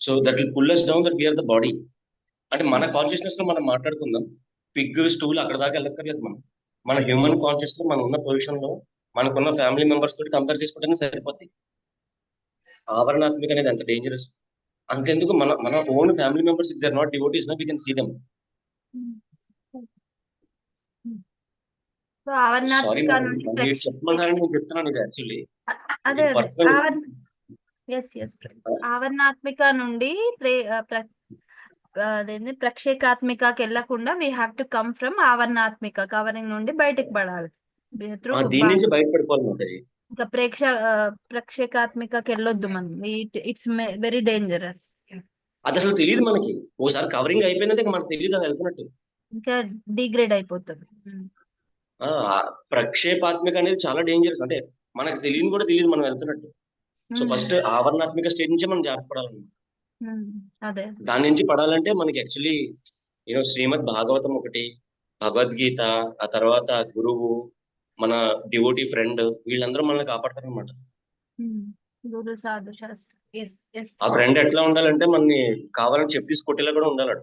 So that will pull us down that we are the body. అంటే మన కాన్షియస్నెస్ లో మనం మాట్లాడుకుందాం, పిగ్, స్టూల్ అక్కడ దాకా వెళ్ళక్కర్లేదు. మన హ్యూమన్ కాన్షియస్ లో మనం ఉన్న పొజిషన్ లో మనకున్న ఫ్యామిలీ మెంబర్స్ తోటి కంపేర్ చేసుకుంటేనే సరిపోద్ది. ఆవరణాత్మక అనేది ఎంత డేంజరస్. అంతెందుకు, మన own family members, if they are not devotees, no we can see them. Sorry మీరు చెప్పమన్నారని నేను చెప్తున్నాను ఇది యాక్చువల్లీ. అదే ఆవరణాత్మిక నుండి అదేంటి ప్రక్షేకాత్మికకి వెళ్ళకుండా we have to come from ఆవరణాత్మిక, కవరింగ్ నుండి బయటకు పడాలి. దీని నుంచి బయటపడిపోవాలి. ఇంకా ప్రక్షేకాత్మికకి వెళ్ళొద్దు మనం. It's very dangerous. అది అసలు తెలియదు మనకి. ఓసారి కవరింగ్ అయిపోయినది మనకు తెలియదు అది వెళ్తున్నట్టు, ఇంకా డిగ్రేడ్ అయిపోతుంది. ప్రక్షేపాత్మిక అనేది చాలా డేంజరస్. అంటే మనకు తెలియదు కూడా తెలియదు మనం వెళ్తున్నట్టు. సో ఫస్ట్ ఆవరణాత్మిక స్టేట్ నుంచే మనం జాగ్రత్త పడాలన్నమాట. దాని నుంచి పడాలంటే మనకి యాక్చువల్లీ శ్రీమద్ భాగవతం ఒకటి, భగవద్గీత, ఆ తర్వాత గురువు, మన డివోటీ ఫ్రెండ్, వీళ్ళందరూ మనల్ని కాపాడతారు అనమాట. గురు సాధు శాస్త్రం Yes, yes. ఆ ఫ్రెండ్ ఎట్లా ఉండాలంటే మనని కావాలని చెప్పి కొట్టేలా కూడా ఉండాలి.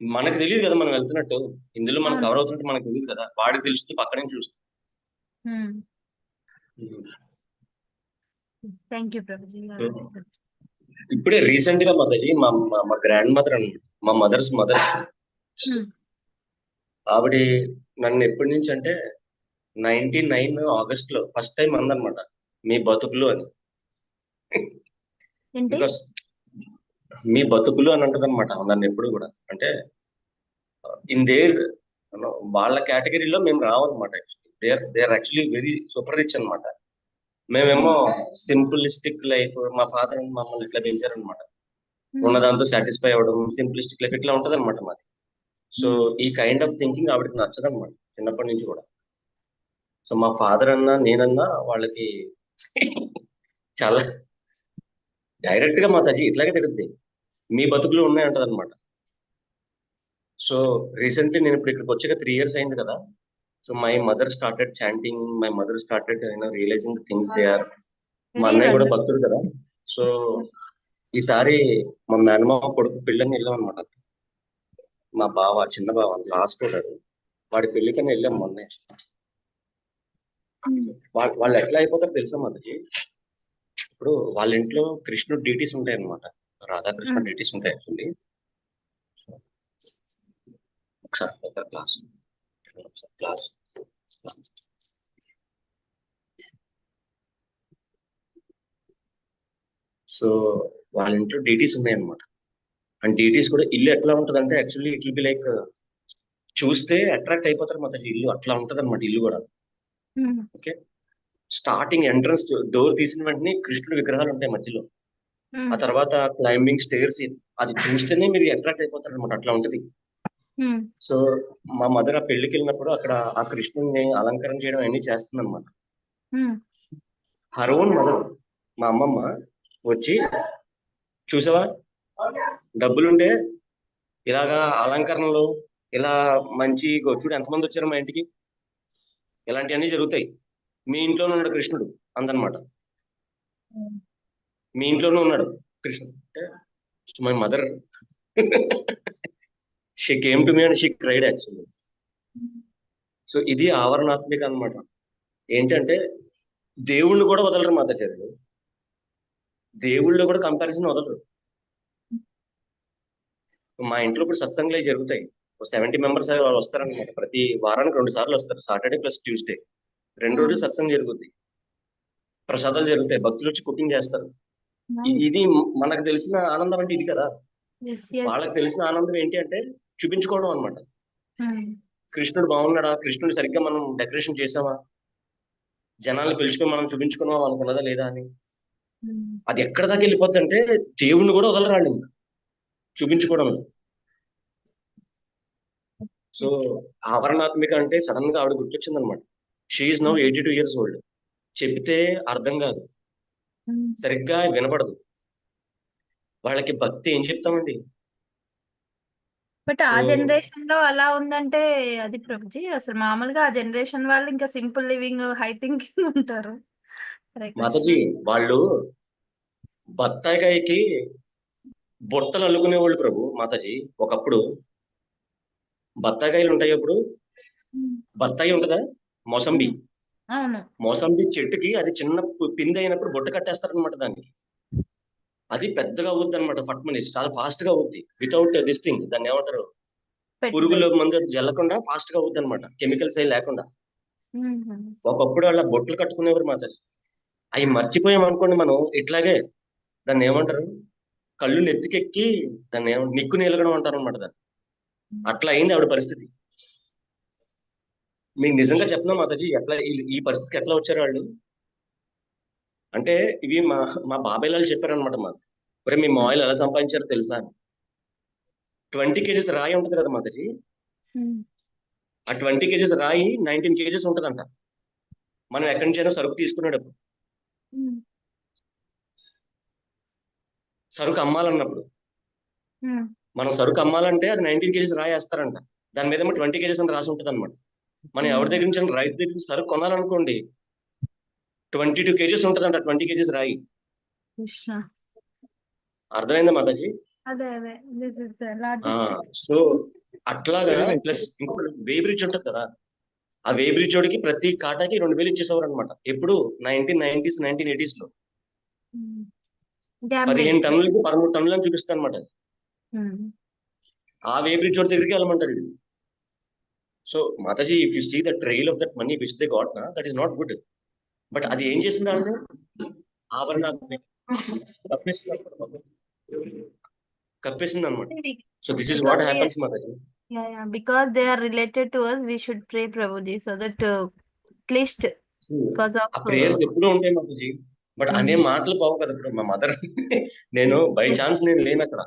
మనకు తెలియదు కదా మనం వెళ్తున్నట్టు, ఇందులో మనం కవర్ అవుతున్నట్టు మనకు తెలియదు కదా, వాడికి తెలుస్తుంది, పక్క నుంచి చూస్తుంది. Thank you Prabhuji. ఇప్పుడే రీసెంట్ గా మాతాజీ మా గ్రాండ్ మదర్ అండి, మా మదర్స్ మదర్, ఆవిడ నన్ను ఎప్పటి నుంచి అంటే 99 ఆగస్ట్ లో ఫస్ట్ టైం అందనమాట మీ బతుకులు అని. బికాస్ మీ బతుకులు అని అంటది అనమాట నన్ను ఎప్పుడు కూడా. అంటే ఇన్ దేర్ వాళ్ళ కేటగిరీలో మేము రావన్నమాట. They are actually very super rich అనమాట. మేమేమో సింపులిస్టిక్ లైఫ్, మా ఫాదర్ మమ్మల్ని ఇట్లా పెంచారనమాట. ఉన్నదాంతో సాటిస్ఫై అవ్వడం, సింప్లిస్టిక్ లైఫ్ ఇట్లా ఉంటది అనమాట మాది. సో ఈ కైండ్ ఆఫ్ థింకింగ్ ఆవిడకి నచ్చదనమాట చిన్నప్పటి నుంచి కూడా. సో మా ఫాదర్ అన్నా నేనన్నా వాళ్ళకి చాలా డైరెక్ట్ గా మాతాజీ ఇట్లాగే తిరుగుద్ది, మీ బతుకులు ఉన్నాయంటది అనమాట. సో రీసెంట్లీ నేను ఇప్పుడు ఇక్కడికి వచ్చాక 3 years అయింది కదా. So my mother started chanting, my mother started realising the things they are. మా అన్నయ్య కూడా భక్తుడు కదా. సో ఈసారి మా మేనమామ కొడుకు పెళ్ళని వెళ్ళాం అనమాట. మా బావ, చిన్న బావ లాస్ట్ ఉంటాడు, వాడి పెళ్లికని వెళ్ళాం మొన్నే. వాళ్ళు ఎట్లా అయిపోతారో తెలుసా మనకి. ఇప్పుడు వాళ్ళ ఇంట్లో కృష్ణుడు డ్యూటీస్ ఉంటాయి అనమాట, రాధాకృష్ణ డ్యూటీస్ ఉంటాయి యాక్చువల్లీ. ఒకసారి క్లాస్ సో వాళ్ళ ఇంట్లో డ్యూటీస్ ఉన్నాయి అనమాట. అండ్ డ్యూటీస్ కూడా ఇల్లు ఎట్లా ఉంటది అంటే actually it will be like, చూస్తే అట్రాక్ట్ అయిపోతారు మాట ఇల్లు, అట్లా ఉంటది అనమాట ఇల్లు కూడా. ఓకే, స్టార్టింగ్ ఎంట్రన్స్ డోర్ తీసిన వెంటనే కృష్ణుడి విగ్రహాలు ఉంటాయి మధ్యలో. ఆ తర్వాత క్లైంబింగ్ స్టేర్స్, అది చూస్తేనే మీరు అట్రాక్ట్ అయిపోతారు అనమాట, అట్లా ఉంటది. సో మా మదర్ ఆ పెళ్లికి వెళ్ళినప్పుడు అక్కడ ఆ కృష్ణుడిని అలంకరణ చేయడం అన్ని చేస్తుంది అనమాట. హర్ ఓన్ మదర్, మా అమ్మమ్మ వచ్చి, చూసావా డబ్బులుంటే ఇలాగా అలంకరణలు, ఇలా మంచి చూడు ఎంతమంది వచ్చారు మా ఇంటికి, ఇలాంటివన్నీ జరుగుతాయి, మీ ఇంట్లోనే ఉన్నాడు కృష్ణుడు అందనమాట, మీ ఇంట్లోనే ఉన్నాడు కృష్ణుడు అంటే. My mother she came to me and she cried actually. So ఇది ఆవరణాత్మిక అనమాట. ఏంటంటే దేవుళ్ళు కూడా వదలరు మాతాచార్యులు, దేవుళ్ళు కూడా కంపారిజన్ వదలరు. మా ఇంట్లో ఇప్పుడు సత్సంగులు జరుగుతాయి, 70 members వాళ్ళు వస్తారనమాట. ప్రతి వారానికి 2 సార్లు వస్తారు, సాటర్డే ప్లస్ ట్యూస్డే 2 రోజులు సత్సంగం జరుగుద్ది, ప్రసాదాలు జరుగుతాయి, భక్తులు వచ్చి కుకింగ్ చేస్తారు. ఇది మనకు తెలిసిన ఆనందం అంటే ఇది కదా. వాళ్ళకి తెలిసిన ఆనందం ఏంటి అంటే చూపించుకోవడం అనమాట. కృష్ణుడు బాగున్నాడా, కృష్ణుడు సరిగ్గా మనం డెకరేషన్ చేసామా, జనాల్ని పిలుచుకొని మనం చూపించుకున్నాం అనుకున్నదా లేదా అని. అది ఎక్కడ దాకా వెళ్ళిపోద్ది అంటే దేవుణ్ణి కూడా వదలరాళ్ళు ఇంకా చూపించుకోవడం. సో ఆవరణాత్మిక అంటే సడన్ గా ఆవిడ గుర్తొచ్చింది అనమాట. She is now 82 years old. చెప్తే అర్థం కాదు, సరిగ్గా వినపడదు, వాళ్ళకి భక్తి ఏం చెప్తామండి. బట్ ఆ జనరేషన్ లో అలా ఉందంటే అది ప్రభుజీ, అసలు మామూలుగా ఆ జనరేషన్ వాళ్ళు ఇంకా సింపుల్ లివింగ్, హై థింకింగ్ ఉంటారు. మాతాజీ వాళ్ళు బత్తాయికాయకి బొట్టలు అల్లుకునేవాళ్ళు ప్రభు మాతాజీ. ఒకప్పుడు బత్తాయికాయలు ఉంటాయి, అప్పుడు బత్తాయి ఉంటదా, మోసంబి, మోసంబి చెట్టుకి అది చిన్న పిండి అయినప్పుడు బొట్ట కట్టేస్తారనమాట దానికి. అది పెద్దగా అవుద్ది అనమాట, ఫట్మని చాలా ఫాస్ట్ గా అవుద్ది, వితౌట్ దిస్ థింగ్, దాన్ని ఏమంటారు, పురుగుల మందు జల్లకుండా ఫాస్ట్ గా అవుద్ది అనమాట, కెమికల్స్ అవి లేకుండా. ఒకప్పుడు వాళ్ళ బొట్లు కట్టుకునేవారు మాతాజీ. అవి మర్చిపోయాం అనుకోండి మనం, ఇట్లాగే దాన్ని ఏమంటారు, కళ్ళు నెత్తికెక్కి దాన్ని నిక్కు నీలగడం అంటారు అనమాట దాన్ని. అట్లా అయింది ఆవిడ పరిస్థితి. మీకు నిజంగా చెప్తున్నా మాతాజీ, ఎట్లా ఈ పరిస్థితికి ఎట్లా వచ్చారు వాళ్ళు అంటే, ఇవి మా బాబాయ్ వాళ్ళు చెప్పారనమాట మాకు. మరి మీ మాయిల్ ఎలా సంపాదించారో తెలుసా అని. 20 kgs రాయి ఉంటది కదా మాతాజీ, ఆ 20 kgs రాయి 19 kgs ఉంటదంట. మనం ఎక్కడి నుంచైనా సరుకు తీసుకునేటప్పుడు, సరుకు అమ్మాలన్నప్పుడు, మనం సరుకు అమ్మాలంటే అది 19 kgs రాయి వేస్తారంట, దాని మీద 20 kgs అని రాసి ఉంటది అనమాట. మనం ఎవరి దగ్గర నుంచి రైతు దగ్గర నుంచి సరుకు కొనాలనుకోండి 22 kgs ఉంటదంట, 20 kgs రాయి. కృష్ణ. అర్థమైందా మాతాజీ? అదే this is the logistics. So అట్లాగా ప్లస్ ఇంకొక వే బ్రిడ్జ్ ఉంటది కదా, ఆ వే బ్రిడ్జ్ వాడికి ప్రతి కాటాకి 2000 ఇచ్చేసేవారు అనమాట. ఎప్పుడు 1990s 1980s లో 15 టన్నులకి 13 టన్నులు అని చూపిస్తాను అనమాట. ఆ వే బ్రిడ్జ్ వాడి దగ్గరికి వెళ్ళమంటాడు. So Mataji, if you see the trail of that money which they got నా, that is not good. But అది ఏం చేసింది అంటే ఆభరణాన్ని కప్పేసింది అనమాట. So this is what happens Mataji. Because they are related to us, we should pray Prabhuji, so that at least because of ఆ prayers ఎప్పుడూ ఉంటాయి మాతాజీ. బట్ అనే మాటలు పోవు కదా. ఇప్పుడు మా మదర్ నేను బై ఛాన్స్ నేను లేను అక్కడ.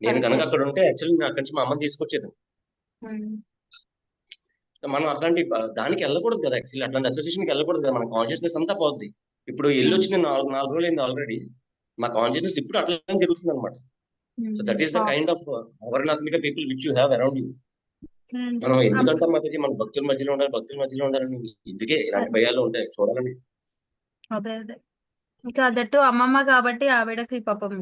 నేను కనుక అక్కడ ఉంటే యాక్చువల్లీ నేను అక్కడి నుంచి మా అమ్మని తీసుకొచ్చేది. మనం అట్లాంటి దానికి వెళ్ళకూడదు కదా, యాక్చువల్లీ అట్లాంటి అసోసియేషన్కి వెళ్ళకూడదు కదా. మన కాన్షియస్నెస్ అంతా పోద్ది. ఇప్పుడు వెళ్ళొచ్చి నేను 4 రోజులు అయింది ఆల్రెడీ. మా కాన్షియస్నెస్ ఇప్పుడు అట్లా జరుగుతుంది అనమాట. So that is the kind of ఆవరణాత్మిక people which you have around you. మనం ఎందుకంటే మాతాజీ మన భక్తుల మధ్యలో ఉండాలని ఇందుకే ఇలాంటి భయాలు ఉంటాయి చూడాలని. అదే ఇంకా దట్టు అమ్మమ్మ కాబట్టి ఆవిడకి పాపం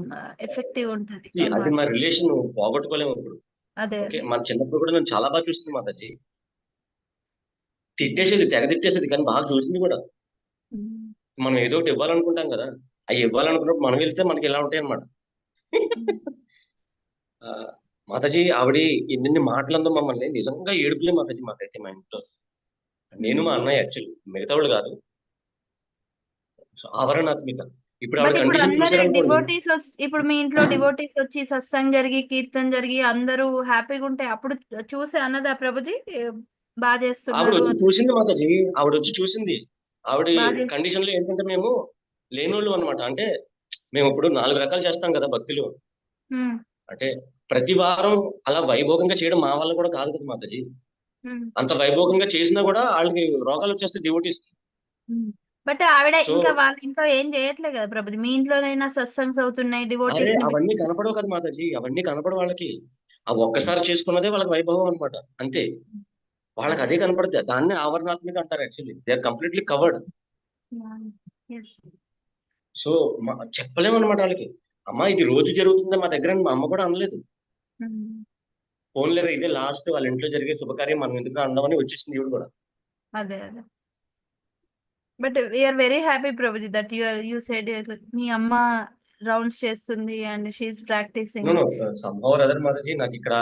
ఎఫెక్టివ్ ఉంటుంది. అది మా రిలేషన్ పోగొట్టుకోలేము ఇప్పుడు. అదే మన చిన్నప్పుడు కూడా నేను చాలా బాగా చూస్తుంది మాతాజీ. తిట్టేసేది, తెగ తిట్టేసేది, కానీ బాగా చూసింది కూడా. మనం ఏదో ఒకటి ఇవ్వాలనుకుంటాం కదా, అవి ఇవ్వాలనుకున్నప్పుడు మనం వెళ్తే మనకి ఇలా ఉంటాయి అనమాట. మాతాజీ ఆవిడ ఎన్ని మాటలందో మమ్మల్ని నిజంగా ఏడుపులే మాతాజీ మాకైతే మా ఇంట్లో. నేను మా అన్నయ్య యాక్చువల్లీ, మిగతా వాళ్ళు కాదు. ఆవరణాత్మిక. ఇప్పుడు ఇప్పుడు మీ ఇంట్లో డివోటీస్ వచ్చి సత్సంగ్ జరిగి కీర్తన జరిగి అందరూ హ్యాపీగా ఉంటే అప్పుడు చూసి అన్నదా ప్రభుజీ బాగా చేస్తున్నారు? ఆవిడ వచ్చి చూసింది మాతాజీ, ఆవిడ వచ్చి చూసింది. ఆవిడ కండిషన్ లో ఏంటంటే మేము లేనోళ్ళు అనమాట. అంటే మేము ఇప్పుడు 4 రకాలు చేస్తాం కదా భక్తులు. అంటే ప్రతి వారం అలా వైభోగంగా చేయడం మా వల్ల కూడా కాదు కదా మాతాజీ. అంత వైభోగంగా చేసినా కూడా వాళ్ళకి రోగాలు వచ్చేస్తాయి డివోటీస్. బట్ ఆవిడ ఇంకా వాళ్ళ ఇంట్లో ఏం చేయట్లేదు కదా ప్రభుజీ. మీ ఇంట్లోనైనా సత్సంగ్స్ అవుతున్నాయి, డివోటీస్. అవన్నీ కనపడవు కదా మాతాజీ, అవన్నీ కనపడవు వాళ్ళకి. ఆ ఒక్కసారి చేసుకున్నదే వాళ్ళకి వైభవం అనమాట, అంతే. వాళ్ళకి అదే కనపడుతుంది. దాన్ని ఆవరణాత్మిక అంటారు actually. They are completely covered. So చెప్పలేము అనమాట వాళ్ళకి. అమ్మ ఇది రోజు జరుగుతుందా మా దగ్గర, మా అమ్మ కూడా అనలేదు. ఫోన్లేరా ఇదే లాస్ట్ వాళ్ళ ఇంట్లో జరిగే శుభకార్యం, మనం ఎందుకు అందమని వచ్చేసింది ఇవి కూడా. అదే but we are very happy Prabhuji that you said మీ అమ్మ రౌండ్స్ చేస్తుంది అండ్ షీఈస్ ప్రాక్టీసింగ్. సంభవ అదర్ మాతాజీ. నాకు ఇక్కడ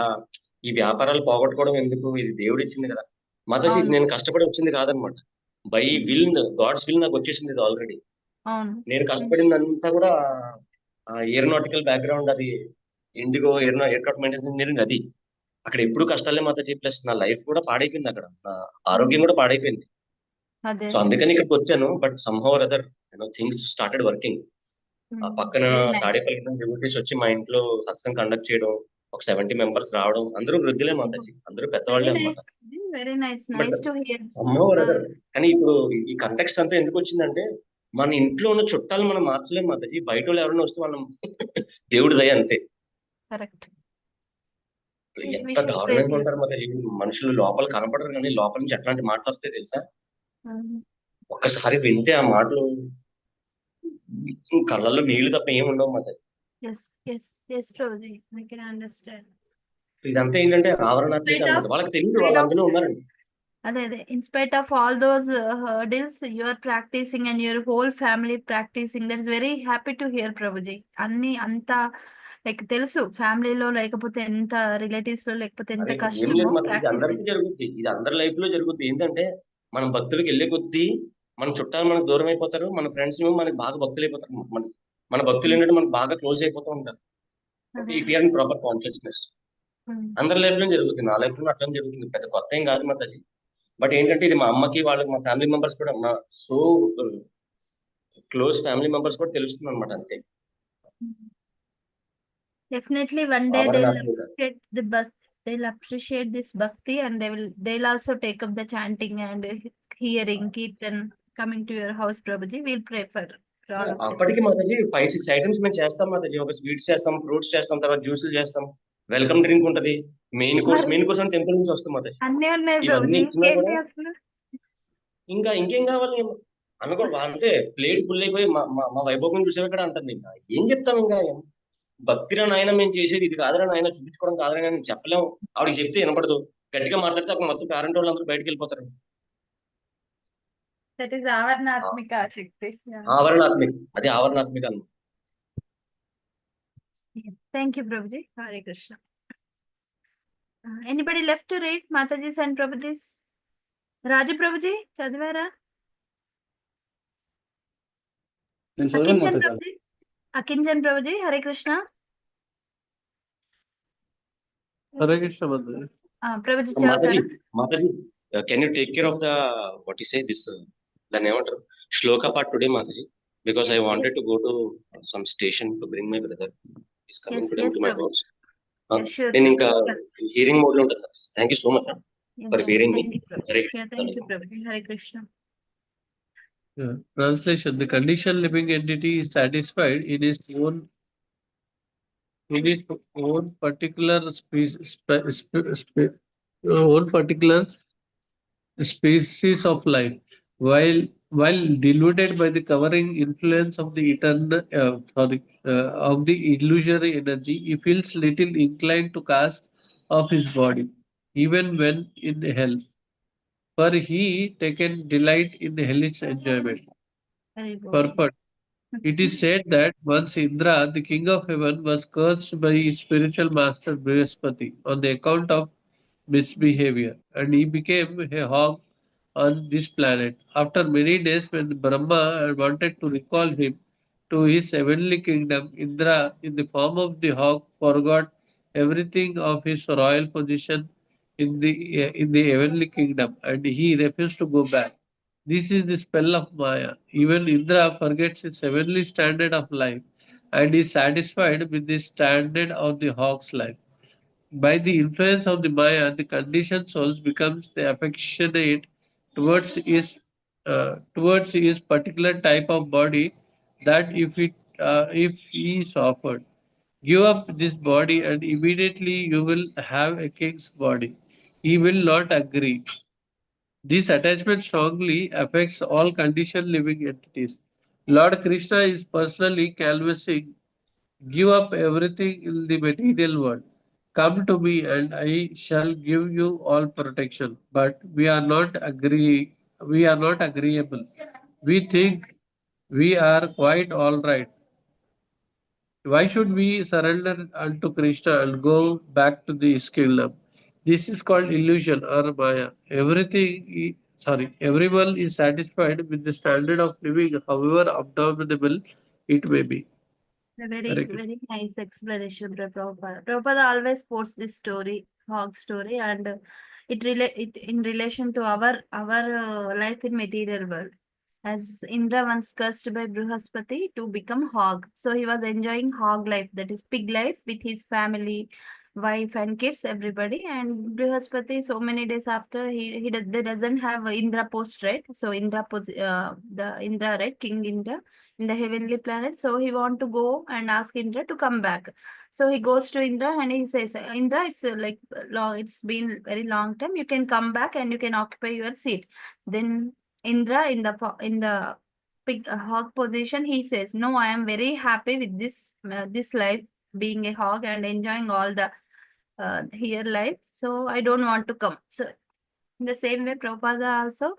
ఈ వ్యాపారాలు పోగొట్టుకోవడం ఎందుకు, ఇది దేవుడు ఇచ్చింది కదా మాతాజీ. నేను కష్టపడి వచ్చింది కాదనమాట. బై విల్, గాడ్స్ విల్ నాకు వచ్చేసింది ఇది ఆల్రెడీ. నేను కష్టపడిందంతా కూడా ఏరోనాటికల్ బ్యాక్గ్రౌండ్, అది ఇండిగో ఎయిర్క్రాఫ్ట్ మెయింటెనెన్స్ ఇంజనీరింగ్, అది అక్కడ ఎప్పుడు కష్టాలే మాతాజీ. ప్లస్ నా లైఫ్ కూడా పాడైపోయింది అక్కడ, నా ఆరోగ్యం కూడా పాడైపోయింది. సో అందుకని ఇక్కడికి వచ్చాను. But somehow other things started working. ఆ పక్కన తాడేపల్లి డివోటీస్ వచ్చి మా ఇంట్లో సత్సంగ్ కండక్ట్ చేయడం, ఒక 70 మెంబర్స్ రావడం. అందరూ వృద్ధులే మాతాజీ, అందరూ పెద్దవాళ్ళే అనమాట. Somehow other. కానీ ఇప్పుడు ఈ కంటెక్స్ట్ అంతా ఎందుకు వచ్చిందంటే, మన ఇంట్లో ఉన్న చుట్టాలు మనం మార్చలేం మాతాజీ. బయట వాళ్ళు ఎవరైనా వస్తే మనం దేవుడి దయ అంతే. ఎంత దారుణంగా ఉంటారు మాతాజీ మనుషులు. లోపల కనపడరు కానీ లోపల నుంచి ఎట్లాంటి మాటలు వస్తాయి తెలుసా. ఒక్కసారి వింటే ఆ మాటలు కళ్ళల్లో నీళ్లు తప్ప ఏమి ఉండవు మాతాజీ. ఇదంతా ఏంటంటే ఆవరణాత్మక అన్నమాట. వాళ్ళకి తెలియదు వాళ్ళు అందులో ఉన్నారండి. అదే in spite of all those hurdles you are practicing and your whole family practicing. That's very happy to hear Prabhuji. అన్ని అంతా లైక్ తెలుసు ఫ్యామిలీలో, లేకపోతే ఎంత రిలేటివ్స్ లో, లేకపోతే ఎంత కష్టమో. అందరికీ జరుగుద్ది, ఇది అందరి లైఫ్ లో జరుగుద్ది. ఏంటంటే మనం భక్తులకు వెళ్ళే కొద్దీ మన చుట్టాలు మనకు దూరం అయిపోతారు, మన ఫ్రెండ్స్ మనకి బాగా భక్తులు అయిపోతారు. మన భక్తులు ఏంటంటే మనకు బాగా క్లోజ్ అయిపోతూ ఉంటారు. If you are in proper consciousness. అందరి లైఫ్ లో జరుగుతుంది, నా లైఫ్ లో అట్లా జరుగుతుంది. పెద్ద కొత్త ఏం కాదు మాతాజీ. బట్ ఏంటంటే ఇది మా అమ్మకి, వాళ్ళకి, మా ఫ్యామిలీ మెంబర్స్ కూడా, మా సో క్లోజ్ ఫ్యామిలీ మెంబర్స్ కూడా తెలుస్తుంది అనమాట, అంతే. Definitely one day they'll appreciate this bhakti and they'll also take up the chanting and hearing kirtan coming to your house Prabhuji. We'll pray for all of them. అప్పటికి Mataji 5-6 items మేము చేస్తాం మాతాజీ. ఒక sweets చేస్తాం, fruits చేస్తాం, తర్వాత జ్యూసులు చేస్తాం, వెల్కమ్ డ్రింక్ ఉంటది, మెయిన్ కోర్స్ అంటే టెంపుల్ నుంచి వస్తాం మాతాజీ. అన్నీ ఉన్నాయి ప్రభుజీ. ఇంకా ఇంకేం కావాలి? ఆమె కూడా అంటే ప్లేట్ ఫుల్ అయిపోయి మా వైభోగం చూసేవి ఇక్కడ అంటుంది. ఇంకా ఏం చెప్తాం ఇంకా భక్తిరా నాయన మేము చేసేది ఇది కాదురా నాయన చూపించుకోవడం కాదురా నేను చెప్పలేము. ఆవిడకి చెప్తే వినపడదు, గట్టిగా మాట్లాడితే అప్పుడు మొత్తం పేరెంట్ వాళ్ళు అందరూ బయటకు వెళ్ళిపోతారు. That is Avarnatmika Shakti. Yeah. ఆవరణాత్మిక, అది ఆవరణాత్మిక అన్న. Thank you, Prabhuji. Hare Krishna. Anybody left to read Mataji's and Prabhuji's? Raju Prabhuji, chadivara? నేను చదివాను Akinchan Mataji. Prabhuji? Akinchan Prabhuji, Hare Krishna. Hare Krishna Mataji. Prabhuji Mataji, chadivara. Mataji, can you take care of the what you say this దాన్ని ఏమంటారు shloka part today Mataji, because I wanted to go to some station to bring my brother is coming to my house. నేను ఇంకా hearing mode లో ఉంటాను. Thank you so much for hearing me. Hare Krishna. Thank you, Prabhuji. Hare Krishna. Translation: the conditioned living entity is satisfied in its own particular species of life, while deluded by the covering influence of the of the illusory energy, he feels little inclined to cast off his body, even when in hell, for he taken delight in hellish enjoyment. Purport: it is said that once Indra, the king of heaven, was cursed by his spiritual master Brihaspati on the account of misbehavior, and he became a hog on this planet. After many days, when Brahma wanted to recall him to his heavenly kingdom, Indra, in the form of the hog, forgot everything of his royal position in the heavenly kingdom, and he refused to go back. This is the spell of Maya. Even Indra forgets his heavenly standard of life and is satisfied with the standard of the hog's life. By the influence of the Maya, the conditioned soul becomes the affectionate towards his particular type of body, that if he is offered, give up this body and immediately you will have a king's body. He will not agree. This attachment strongly affects all conditioned living entities. Lord Krishna is personally canvassing, give up everything in the material world. Come to me and I shall give you all protection. But we are not agreeable. We think we are quite all right. Why should we surrender unto Krishna and go back to the kingdom? This is called illusion or Maya. Everyone is satisfied with the standard of living, however abominable it may be. A very nice explanation, Prabhupada. Prabhupada always quotes this story, hog story, and it in relation to our life in material world. As Indra once cursed by Brihaspati to become hog, so he was enjoying hog life, that is pig life, with his family, wife and kids, everybody. And Brihaspati, so many days after, he doesn't have Indra post, right? So Indra the Indra, right, King Indra in the heavenly planet. So he want to go and ask Indra to come back. So he goes to Indra and he says, Indra, it's like long, it's been very long time. You can come back and you can occupy your seat. Then Indra in the pig hog position, he says, no, I am very happy with this life, being a hog and enjoying all the here life. So I don't want to come. So in the same way, Prabhupada also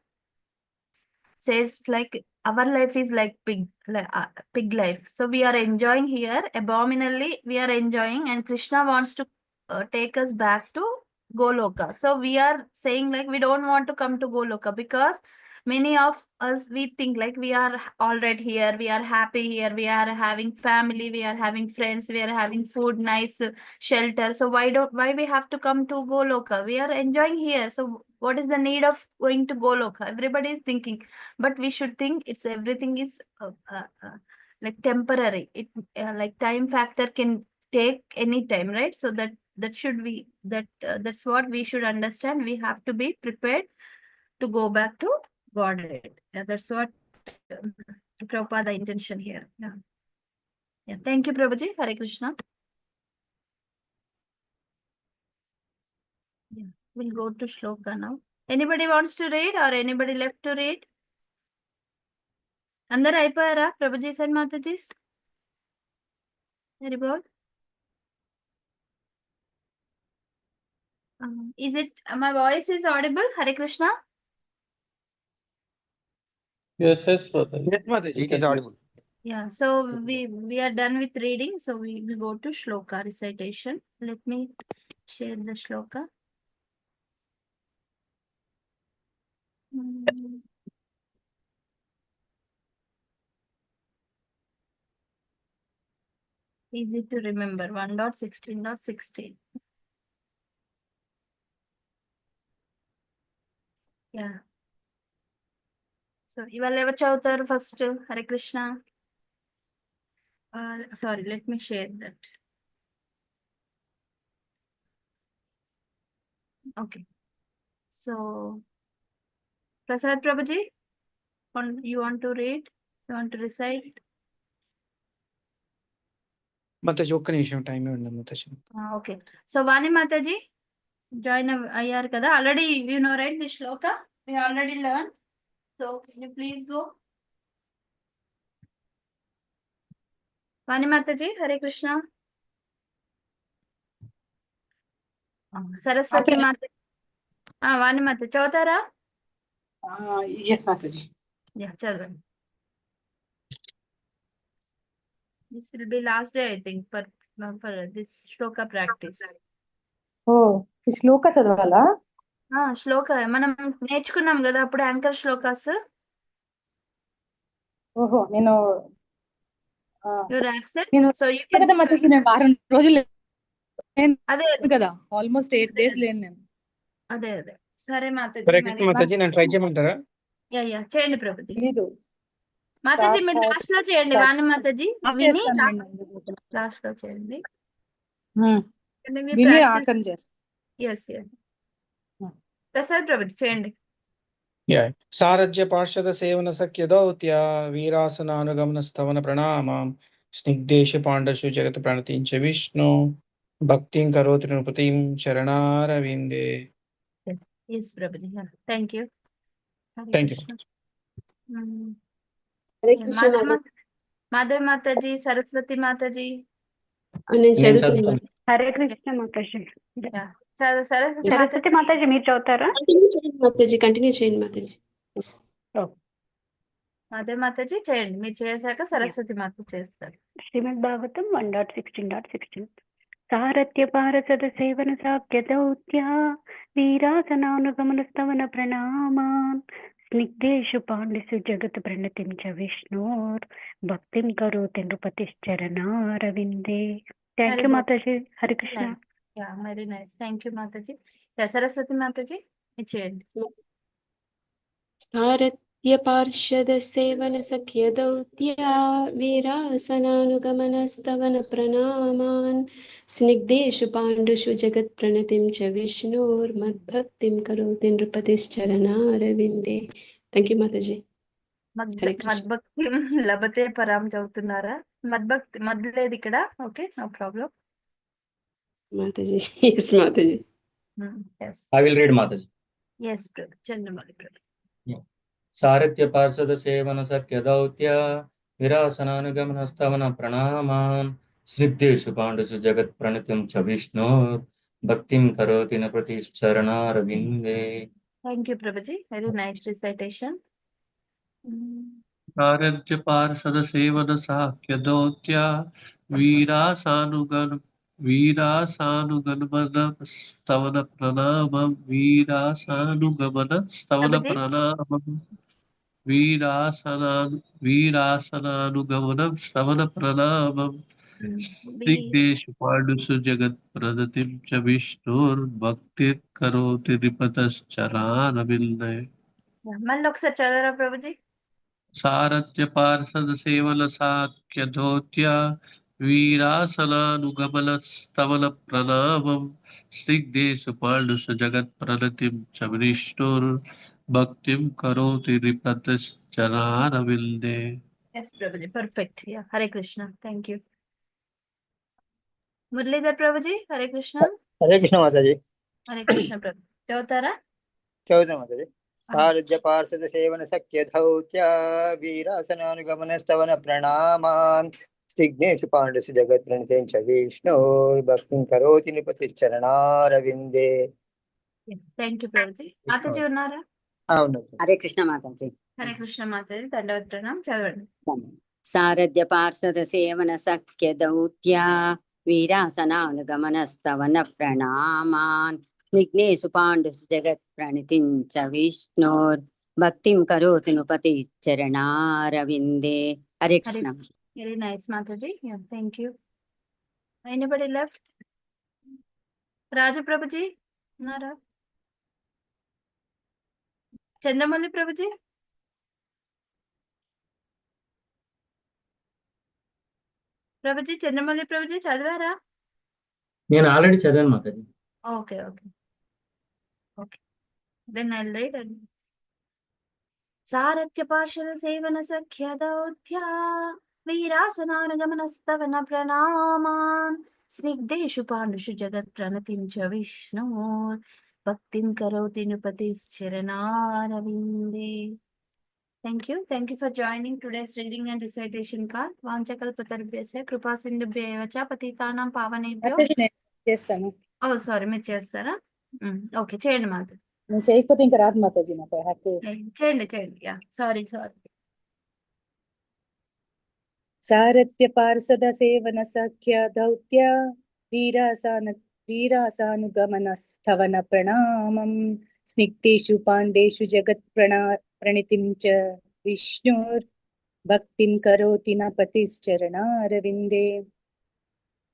says like our life is like pig life. So we are enjoying here abominably. We are enjoying, and Krishna wants to take us back to Goloka. So we are saying like we don't want to come to Goloka because many of us, we think like we are all right here, we are happy here, we are having family, we are having friends, we are having food, nice shelter. So why we have to come to Goloka? We are enjoying here. So what is the need of going to Goloka? Everybody is thinking, but we should think it's everything is like temporary. It like time factor can take any time, right? So that's what we should understand. We have to be prepared to go back to Godhead. Yeah, that's what Prabhupada intention here. Yeah. Yeah. Thank you, Prabhuji. Hare Krishna. Yeah. We'll go to Shloka now. Anybody wants to read or anybody left to read? అందరు అయిపోయారా Prabhuji sir Mataji? Very good. Is it my voice is audible? Hare Krishna. Yes, Mataji. Yes, Mataji, it is audible. Yeah, so we are done with reading, so we will go to shloka recitation. Let me share the shloka. Easy to remember. 1.16.16. Yeah. So ఇవాళ ఎవరు చదువుతారు first? Hare Krishna. Sorry, let me share that. Okay. So Prasad Prabhuji, you want to read? You want to recite? Mataji, ఒక్క నిమిషం time ఇవ్వండి Mataji. Okay. So Vani Mataji, join అయ్యారు కదా. Already you know, right, the shloka? We already learned. So can you please go? Vani Mataji, Hare Krishna. Saraswati Mataji. Vani Mataji, చదువుతారా? Yes, Mataji. Yeah, చదవండి. This will be last day, I think, for this shloka practice. Oh, ఈ శ్లోక చదవాలా? శ్లోక మనం నేర్చుకున్నాం కదా అప్పుడు anchor shlokas. ఓహో, నేను యువర్ అబ్సెంట్. సో యు కదా మతాజీ, నేను వారం రోజులు అదే కదా, ఆల్మోస్ట్ 8 days లేను నేను. అదే సరే మాతాజీ. హరే కృష్ణ మాతాజీ, నేను ట్రై చేయమంటారా? యా చేయండి ప్రభుజీ. తెలీదు మాతాజీ మీరు లాస్ట్ లో చేయండి. వాణి మాతాజీ విని లాస్ట్ లో చేయండి. విని ఆటన్ చేస్తాను. yes. ప్రసాద్ ప్రభుజీ చేయండి. సారథ్య పార్షద సేవన సఖ్య దౌత్య వీరాసనానుగమన స్తవన ప్రణామం స్నిగ్ధేశ పాండశు జగత్ ప్రణతించ విష్ణు భక్తిం కరోతి నృపతిం శరణారవిందే. yes Prabhuji. Thank you. Thank you. Hare Krishna Mataji. Madhav Mataji, Saraswati Mataji. నేను చదువుతున్నాను. హరే కృష్ణ మాతాజీ. సరస్వతి మాతాజీ మీరు చదువుతారా? కంటిన్యూ చేయండి మాతాజీ, కంటిన్యూ చేయండి మాతాజీ. మాధవ్ మాతాజీ చేయండి. మీరు చేశాక సరస్వతి మాత చేస్తారు. శ్రీమద్ భాగవతం 1.16.16. సారథ్య పారసద సేవన సాఖ్య దౌత్య వీరాసనానుగమన స్తవన ప్రణామాన్ స్నిగ్ధేషు పాండిసు జగత్ ప్రణతిం చ విష్ణోర్ భక్తిం కరోతి నృపతిశ్చరణారవిందే. Thank you Mataji. Hare Krishna. Very nice. Thank you Mataji. Saraswati Mataji చేయండి. సారథ్య పార్షద సేవన సఖ్య దౌత్య వీరాసనానుగమన స్తవన ప్రణామాన్ స్నిగ్ధేషు పాండుషు జగత్ ప్రణతిం చ విష్ణోర్ మద్భక్తిం కరోతి నృపతిశ్చరణారవిందే. Thank you Mataji. మద్భక్తి లభతే పరాం చదువుతున్నారా? మద్భక్తి మద్ లేదు ఇక్కడ. Okay, no problem Mataji. Yes Mataji. I will read Mataji. yes Prabhu. Chandramouli Prabhu. సారథ్య పార్షద సేవన సఖ్య దౌత్య విరాసనానుగమన స్తవన ప్రణామాన్ స్నిగ్ధేషు పాండుషు జగత్ ప్రణతిం చ విష్ణోర్ భక్తిం కరోతి నృపతిశ్చరణారవిందే. Thank you Prabhuji. Very nice recitation. సారథ్య పార్షద సేవన సాఖ్య దౌత్య వీరాసానుగమన స్తవన ప్రణామం వీరాసానుగమన స్తవన ప్రణామం వీరాసనానుగమనం స్తవన ప్రణామం స్నిగ్ధేషు పాండుషు జగత్ ప్రణతిం చ విష్ణోర్ భక్తిర్ కరోతి నృపతిశ్చరణారవిందే. మళ్ళీ ఒకసారి చదవరా ప్రభుజీ. సారథ్య పార్షద సేవన సాఖ్య దౌత్య వీరాసనానుగమన స్తవన ప్రణామం స్నిగ్ధేషు పాండుషు జగత్ ప్రణతిం చ విష్ణోర్ భక్తిం కరోతి నృపతిశ్చరణారవిందే. yes Prabhuji, perfect. Hare Krishna. Thank you. Muralidhar Prabhuji. Hare Krishna. Hare Krishna Mataji. Hare Krishna ప్రభు. చదువుతారా? చదువుతాం మాతాజీ. సారథ్య పార్షద సేవన సఖ్య దౌత్య వీరాసనానుగమన స్తవన ప్రణామాన్ స్నిగ్ధేషు పాండుసు జగద్గ్రంథేంచ విష్ణు భక్తిం కరోతి నిపతి చరణారవిందే. Thank you Prabhuji. మాతాజీ ఉన్నారా? అవును. హరే కృష్ణ మాతాజీ. హరే కృష్ణ మాతాజీ. దండవత్ ప్రణాం. చదవండి. సారథ్య పార్షద సేవన సఖ్య దౌత్య వీరాసనానుగమన స్తవన ప్రణామాన్ స్నిగ్ధేషు పాండుసు జగత్ ప్రణితించ విష్ణోర్ భక్తిం కరోతి నృపతి చరణారవిందే. Hare Krishna. Very nice Mataji. Thank you. Anybody left? Raju Prabhuji ఉన్నారా? చంద్రమౌళి ప్రభుజీ? ప్రభుజీ, చంద్రమౌళి ప్రభుజీ చదివారా? నేను ఆల్రెడీ చదివాను Mataji. Okay okay okay. Then I read. సారథ్య పార్షద సేవన సఖ్య దౌత్య వీరాసనానుగమన స్తవన ప్రణామాన్ స్నిగ్ధేషు పాండుషు జగత్ ప్రణతించ విష్ణోర్ భక్తిం కరోతి నృపతిశ్చరణారవిందే. Thank you. Thank you for joining today's reading and recitation call. Vanchakalpatarubhyasya kripa sindhubhyev cha patitanam pavanebhyo. నేను చేస్తాను. Oh, sorry, మీరు చేస్తారా? ఓకే, చేయండి మాతాజీ. నేను చేయకపోతే ఇంకా రాదు మాతాజీ నాకు. చేయండి. Yeah, sorry. సారథ్య పార్షద సేవన సఖ్య దౌత్య వీరాసానుగమన స్థవన ప్రణామం స్నిగ్ధేషు పాండేషు జగత్ ప్రణితిం చ విష్ణుర్ భక్తిం కరోతి నపతిశ్చరణారవిందే.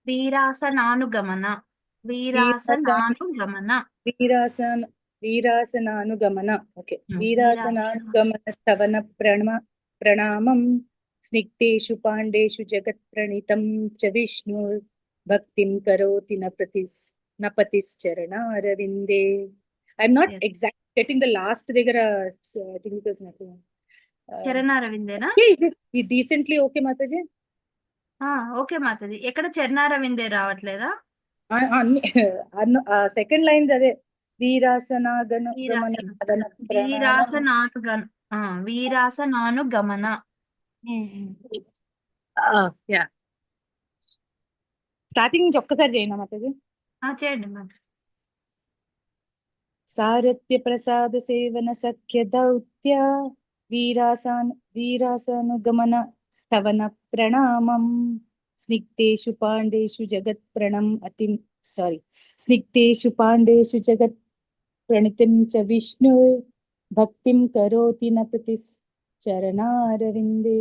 వీరాసనానుగమన ఓకే. వీరాసనానుగమన స్తవన ప్రణామం స్నిగ్ధేషు పాండేషు జగత్ ప్రణితం చ విష్ణుర్ భక్తిం కరోతి నపతిశ్చరణారవిందే. I'm not exact getting the last దగ్గర I think because నాకు చరణారవిందేనా? Decently okay Mataji. Okay Mataji. ఎక్కడ చరణారవిందే రావట్లేదా? సెకండ్ లైన్ అదే వీరాసనానుగమన. స్టార్టింగ్ నుంచి ఒక్కసారి చేయండి మాతాజీ. చేయండి మాతాజీ. సారథ్య ప్రసాద సేవన సఖ్య దౌత్య వీరాసానుగమన స్తవన ప్రణామం స్నిగ్ధేషు పాండేషు జగత్ ప్రణితిం చ విష్ణు భక్తిం కరోతి నపతిశ్చరణారవిందే.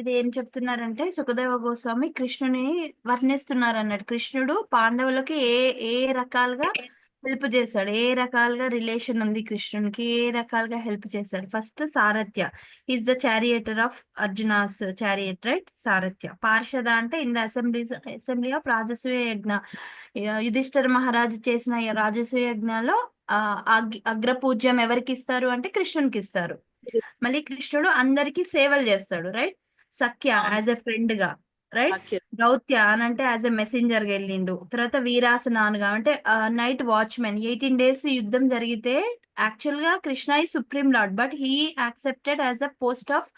ఇది ఏం చెప్తున్నారంటే సుఖదేవ గోస్వామి కృష్ణుని వర్ణిస్తున్నారు అన్నట్టు. కృష్ణుడు పాండవులకి ఏ రకాలుగా హెల్ప్ చేశాడు, ఏ రకాలుగా రిలేషన్ ఉంది కృష్ణునికి, ఏ రకాలుగా హెల్ప్ చేశాడు. ఫస్ట్ సారథ్య, is the charioteer of Arjuna's chariot, right? సారథ్య. పార్షద అంటే ఇన్ ద అసెంబ్లీ ఆఫ్ రాజసూయ యజ్ఞ. యుధిష్ఠిర మహారాజు చేసిన రాజసూయ యజ్ఞాలో అగ్రపూజ్యం ఎవరికి ఇస్తారు అంటే కృష్ణునికి ఇస్తారు. మళ్ళీ కృష్ణుడు అందరికి సేవలు చేస్తాడు, రైట్? సఖ్య యాజ్ ఎ ఫ్రెండ్ గా, రైట్? దౌత్య అని అంటే యాజ్ ఎ మెసెంజర్ గా వెళ్ళిండు. తర్వాత వీరాసనానుగా అంటే నైట్ వాచ్మెన్. 18 days యుద్ధం జరిగితే యాక్చువల్ గా Krishna is supreme lord, but he accepted as a post of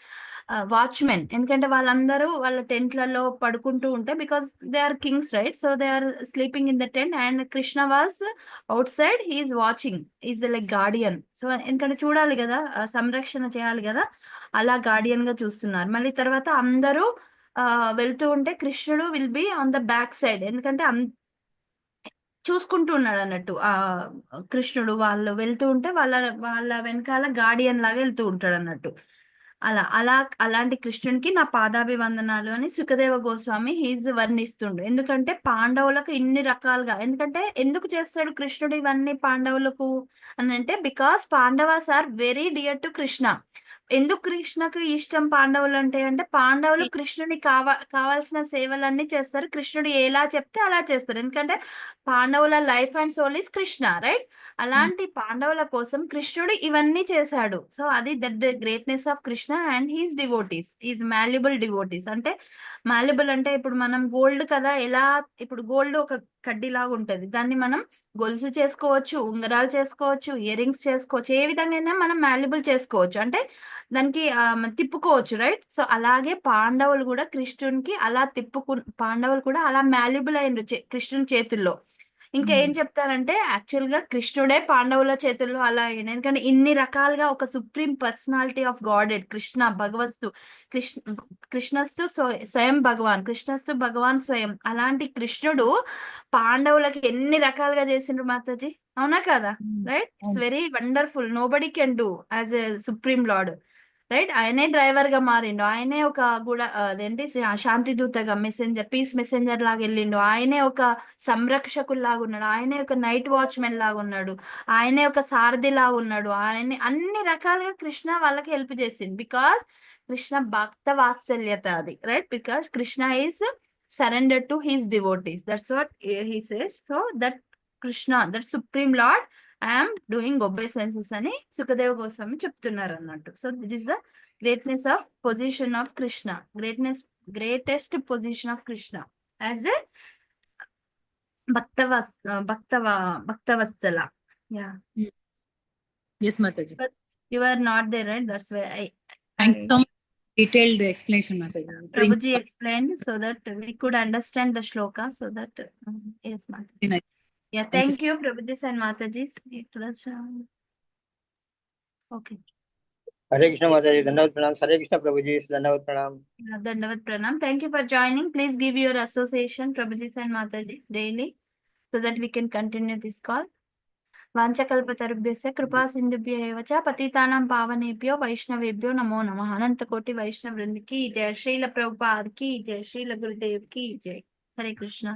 watchman. ఎందుకంటే వాళ్ళందరూ వాళ్ళ టెంట్లలో పడుకుంటూ ఉంటే, because they are kings, right? So they are sleeping in the tent and Krishna was outside, he is watching, is like guardian. So ఎందుకంటే చూడాలి కదా, సంరక్షణ చేయాలి కదా, అలా గార్డియన్ గా చూస్తున్నారు. మళ్ళీ తర్వాత అందరూ వెళ్తూ ఉంటే కృష్ణుడు will be on the back side, ఎందుకంటే చూసుకుంటూ ఉన్నాడు అన్నట్టు. కృష్ణుడు వాళ్ళు వెళ్తూ ఉంటే వాళ్ళ వెనకాల గార్డియన్ లాగా వెళ్తూ ఉంటాడు అన్నట్టు. అలాంటి కృష్ణునికి నా పాదాభివందనాలు అని సుఖదేవ గోస్వామి హీజ్ వర్ణిస్తుండు. ఎందుకంటే పాండవులకు ఇన్ని రకాలుగా, ఎందుకంటే ఎందుకు చేస్తాడు కృష్ణుడు ఇవన్నీ పాండవులకు అని అంటే, because Pandavas are very dear to Krishna. ఎందుకు కృష్ణకు ఇష్టం పాండవులు అంటే పాండవులు కృష్ణుని కావాల్సిన సేవలన్నీ చేస్తారు. కృష్ణుడు ఎలా చెప్తే అలా చేస్తారు. ఎందుకంటే పాండవుల life and soul is Krishna, right? అలాంటి పాండవుల కోసం కృష్ణుడు ఇవన్నీ చేశాడు. సో అది that the greatness of Krishna and his devotees, is malleable devotees. అంటే మాల్యబుల్ అంటే ఇప్పుడు మనం గోల్డ్ కదా, ఎలా ఇప్పుడు గోల్డ్ ఒక కడ్డీలాగా ఉంటది. దాన్ని మనం గొలుసు చేసుకోవచ్చు, ఉంగరాలు చేసుకోవచ్చు, ఇయర్ రింగ్స్ చేసుకోవచ్చు. ఏ విధంగా అయినా మనం మాల్యబుల్ చేసుకోవచ్చు. అంటే దానికి తిప్పుకోవచ్చు, రైట్? సో అలాగే పాండవులు కూడా కృష్ణునికి అలా పాండవులు కూడా అలా మాల్యబుల్ అయినరు కృష్ణుని చేతుల్లో. ఇంకా ఏం చెప్తారంటే యాక్చువల్ గా కృష్ణుడే పాండవుల చేతుల్లో అలా అయింది. ఎందుకంటే ఇన్ని రకాలుగా ఒక supreme personality of godhead Krishna భగవస్తు కృష్ణస్తు స్వయం భగవాన్, కృష్ణస్తు భగవాన్ స్వయం. అలాంటి కృష్ణుడు పాండవులకి ఎన్ని రకాలుగా చేసిండ్రు మాతాజీ, అవునా కదా? Right, it's very wonderful. Nobody can do as a supreme lord, right? ఆయనే డ్రైవర్ గా మారిండు, ఆయనే ఒక అదేంటి శాంతి దూతగా మెసెంజర్, పీస్ మెసెంజర్ లాగా వెళ్ళిండు, ఆయనే ఒక సంరక్షకులు లాగా ఉన్నాడు, ఆయనే ఒక నైట్ వాచ్మెన్ లాగా ఉన్నాడు, ఆయనే ఒక సారథి లాగా ఉన్నాడు, ఆయన అన్ని రకాలుగా కృష్ణ వాళ్ళకి హెల్ప్ చేసిండు. బికాస్ కృష్ణ భక్త వాత్సల్యత అది, right? Because Krishna is surrender to his devotees. That's what he says. So that Krishna, that supreme lord, I'm doing obeisances అని సుఖదేవ గోస్వామి చెప్తున్నారు అన్నట్టు. So this is the greatness of position of Krishna, greatest position of Krishna as a bhaktavatsala. Yeah. Yes, Mataji. But you are not there, right? That's why Thank you so much. Detailed explanation, Mataji. Prabhuji explained so that we could understand the shloka. So that yes, Mataji. Nice. Yeah, thank you, Prabhuji and Mataji. Okay. Hare Krishna Mataji, Dandavat Pranam. Hare Krishna Prabhuji, Dandavat Pranam. Dandavat Pranam. Thank you for joining. Please give your association, Prabhuji and Mataji, daily, so that we can continue this call. वाञ्छकल्पतरुभ्यश्च कृपा सिन्धुभ्य एव च पतितानां पावनेभ्यो वैष्णवेभ्यो नमो नमः। अनंत कोटि वैष्णव वृंद की जय, श्रील प्रभुपाद की जय, श्रील गुरुदेव की जय। हरे कृष्णा।